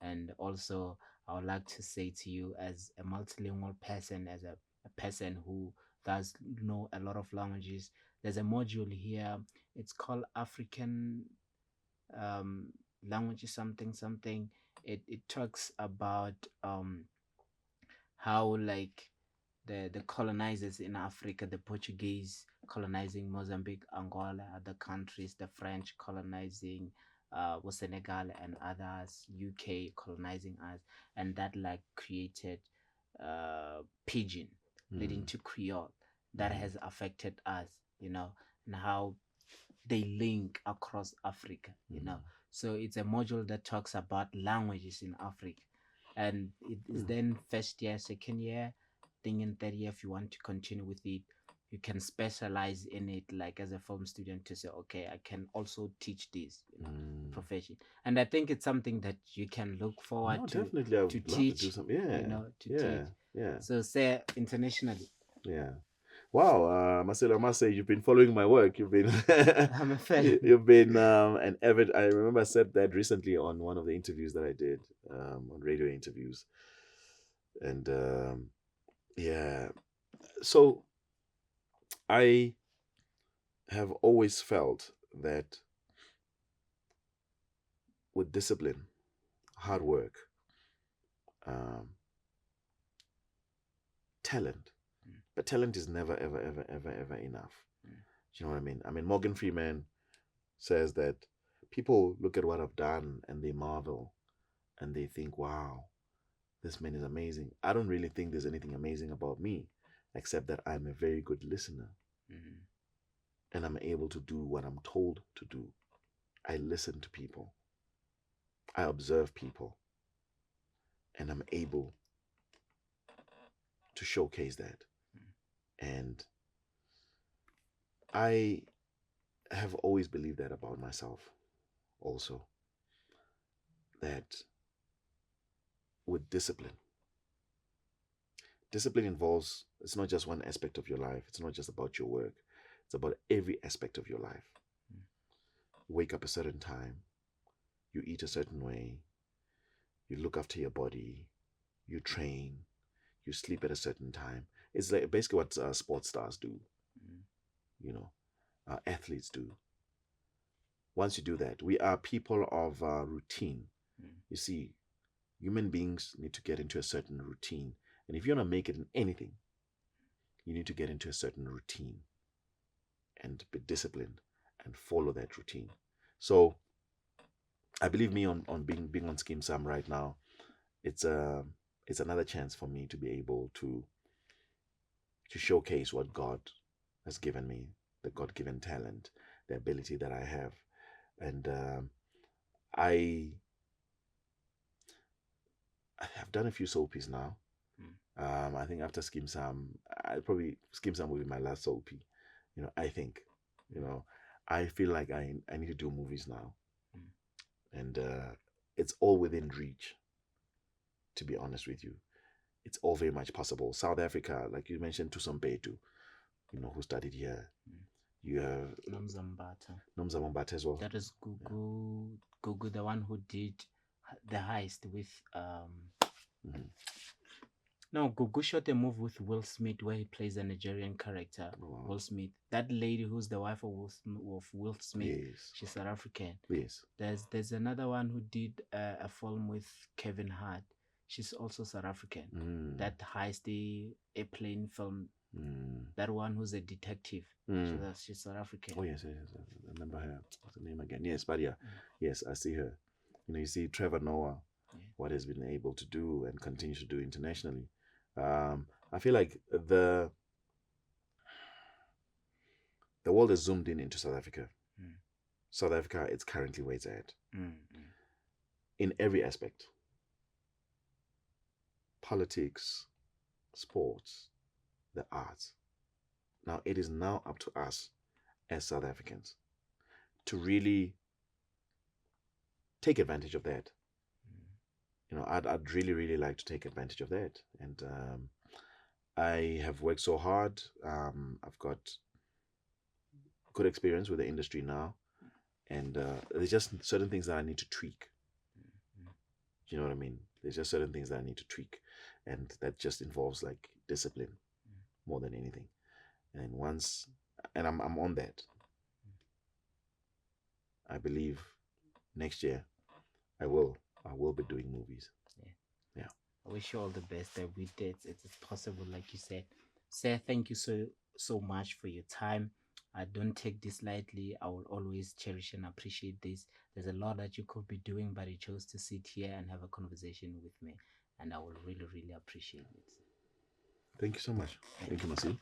And also, I would like to say to you, as a multilingual person, as a person who does know a lot of languages, there's a module here. It's called African um, languages, something, something. It talks about how, like, the colonizers in Africa, the Portuguese colonizing Mozambique, Angola, other countries, the French colonizing Senegal and others, UK colonizing us, and that like created pidgin, leading to Creole, that has affected us, and how they link across Africa, So it's a module that talks about languages in Africa. And it is then first year, second year, thing in third year, if you want to continue with it, you can specialize in it, like as a film student, to say, okay, I can also teach this, profession. And I think it's something that you can look forward No, to definitely. I to would love to do teach, something. Yeah, to yeah, teach. yeah, So say internationally. yeah. Wow, Marcelo, I must say you've been following my work. You've been I'm a fan. you've been an avid. I remember I said that recently on one of the interviews that I did, on radio interviews, and yeah. So I have always felt that with discipline, hard work, um, talent, but talent is never, ever, ever, ever, ever enough. Do you know what I mean? I mean, Morgan Freeman says that people look at what I've done and they marvel and they think, wow, this man is amazing. I don't really think there's anything amazing about me, except that I'm a very good listener and I'm able to do what I'm told to do. I listen to people, I observe people, and I'm able to showcase that. And I have always believed that about myself also, that with discipline, discipline involves, it's not just one aspect of your life, it's not just about your work, it's about every aspect of your life. You wake up a certain time, you eat a certain way, you look after your body, you train, you sleep at a certain time. It's like basically what sports stars do, you know, athletes do. Once you do that, we are people of routine. You see, human beings need to get into a certain routine. And if you want to make it in anything, you need to get into a certain routine and be disciplined and follow that routine. So I believe me on being on Scheme Sam right now, it's another chance for me to be able to showcase what God has given me, the God-given talent, the ability that I have. And I have done a few soapies now. I think after Scheme Sam, Scheme Sam will be my last soapie. I think, I feel like I need to do movies now, and it's all within reach. To be honest with you, it's all very much possible. South Africa, like you mentioned, Tusam Betu, who studied here. You have Nomzambata as well. That is Gugu, the one who did the heist with No, Gugu shot a movie with Will Smith where he plays a Nigerian character. Wow. Will Smith. That lady who's the wife of Will Smith. Yes. She's South African. Yes. There's another one who did a film with Kevin Hart. She's also South African. That heisty airplane film. That one who's a detective. She's South African. Oh yes, I remember her. What's her name again? Yes, but yeah, yes, I see her. You see Trevor Noah, what he's been able to do and continue to do internationally. I feel like the world has zoomed into South Africa. South Africa, it's currently where it's at. In every aspect. Politics, sports, the arts. Now, it is now up to us as South Africans to really take advantage of that. I'd really, really like to take advantage of that. And I have worked so hard. I've got good experience with the industry now. and there's just certain things that I need to tweak. You know what I mean? There's just certain things that I need to tweak, and that just involves like discipline more than anything. And once, and I'm on that. I believe next year I will be doing movies. Yeah. Yeah. I wish you all the best that with it. It's possible, like you said. Sir, thank you so much for your time. I don't take this lightly. I will always cherish and appreciate this. There's a lot that you could be doing, but you chose to sit here and have a conversation with me, and I will really, really appreciate it. Thank you so much. Thank you, Masi.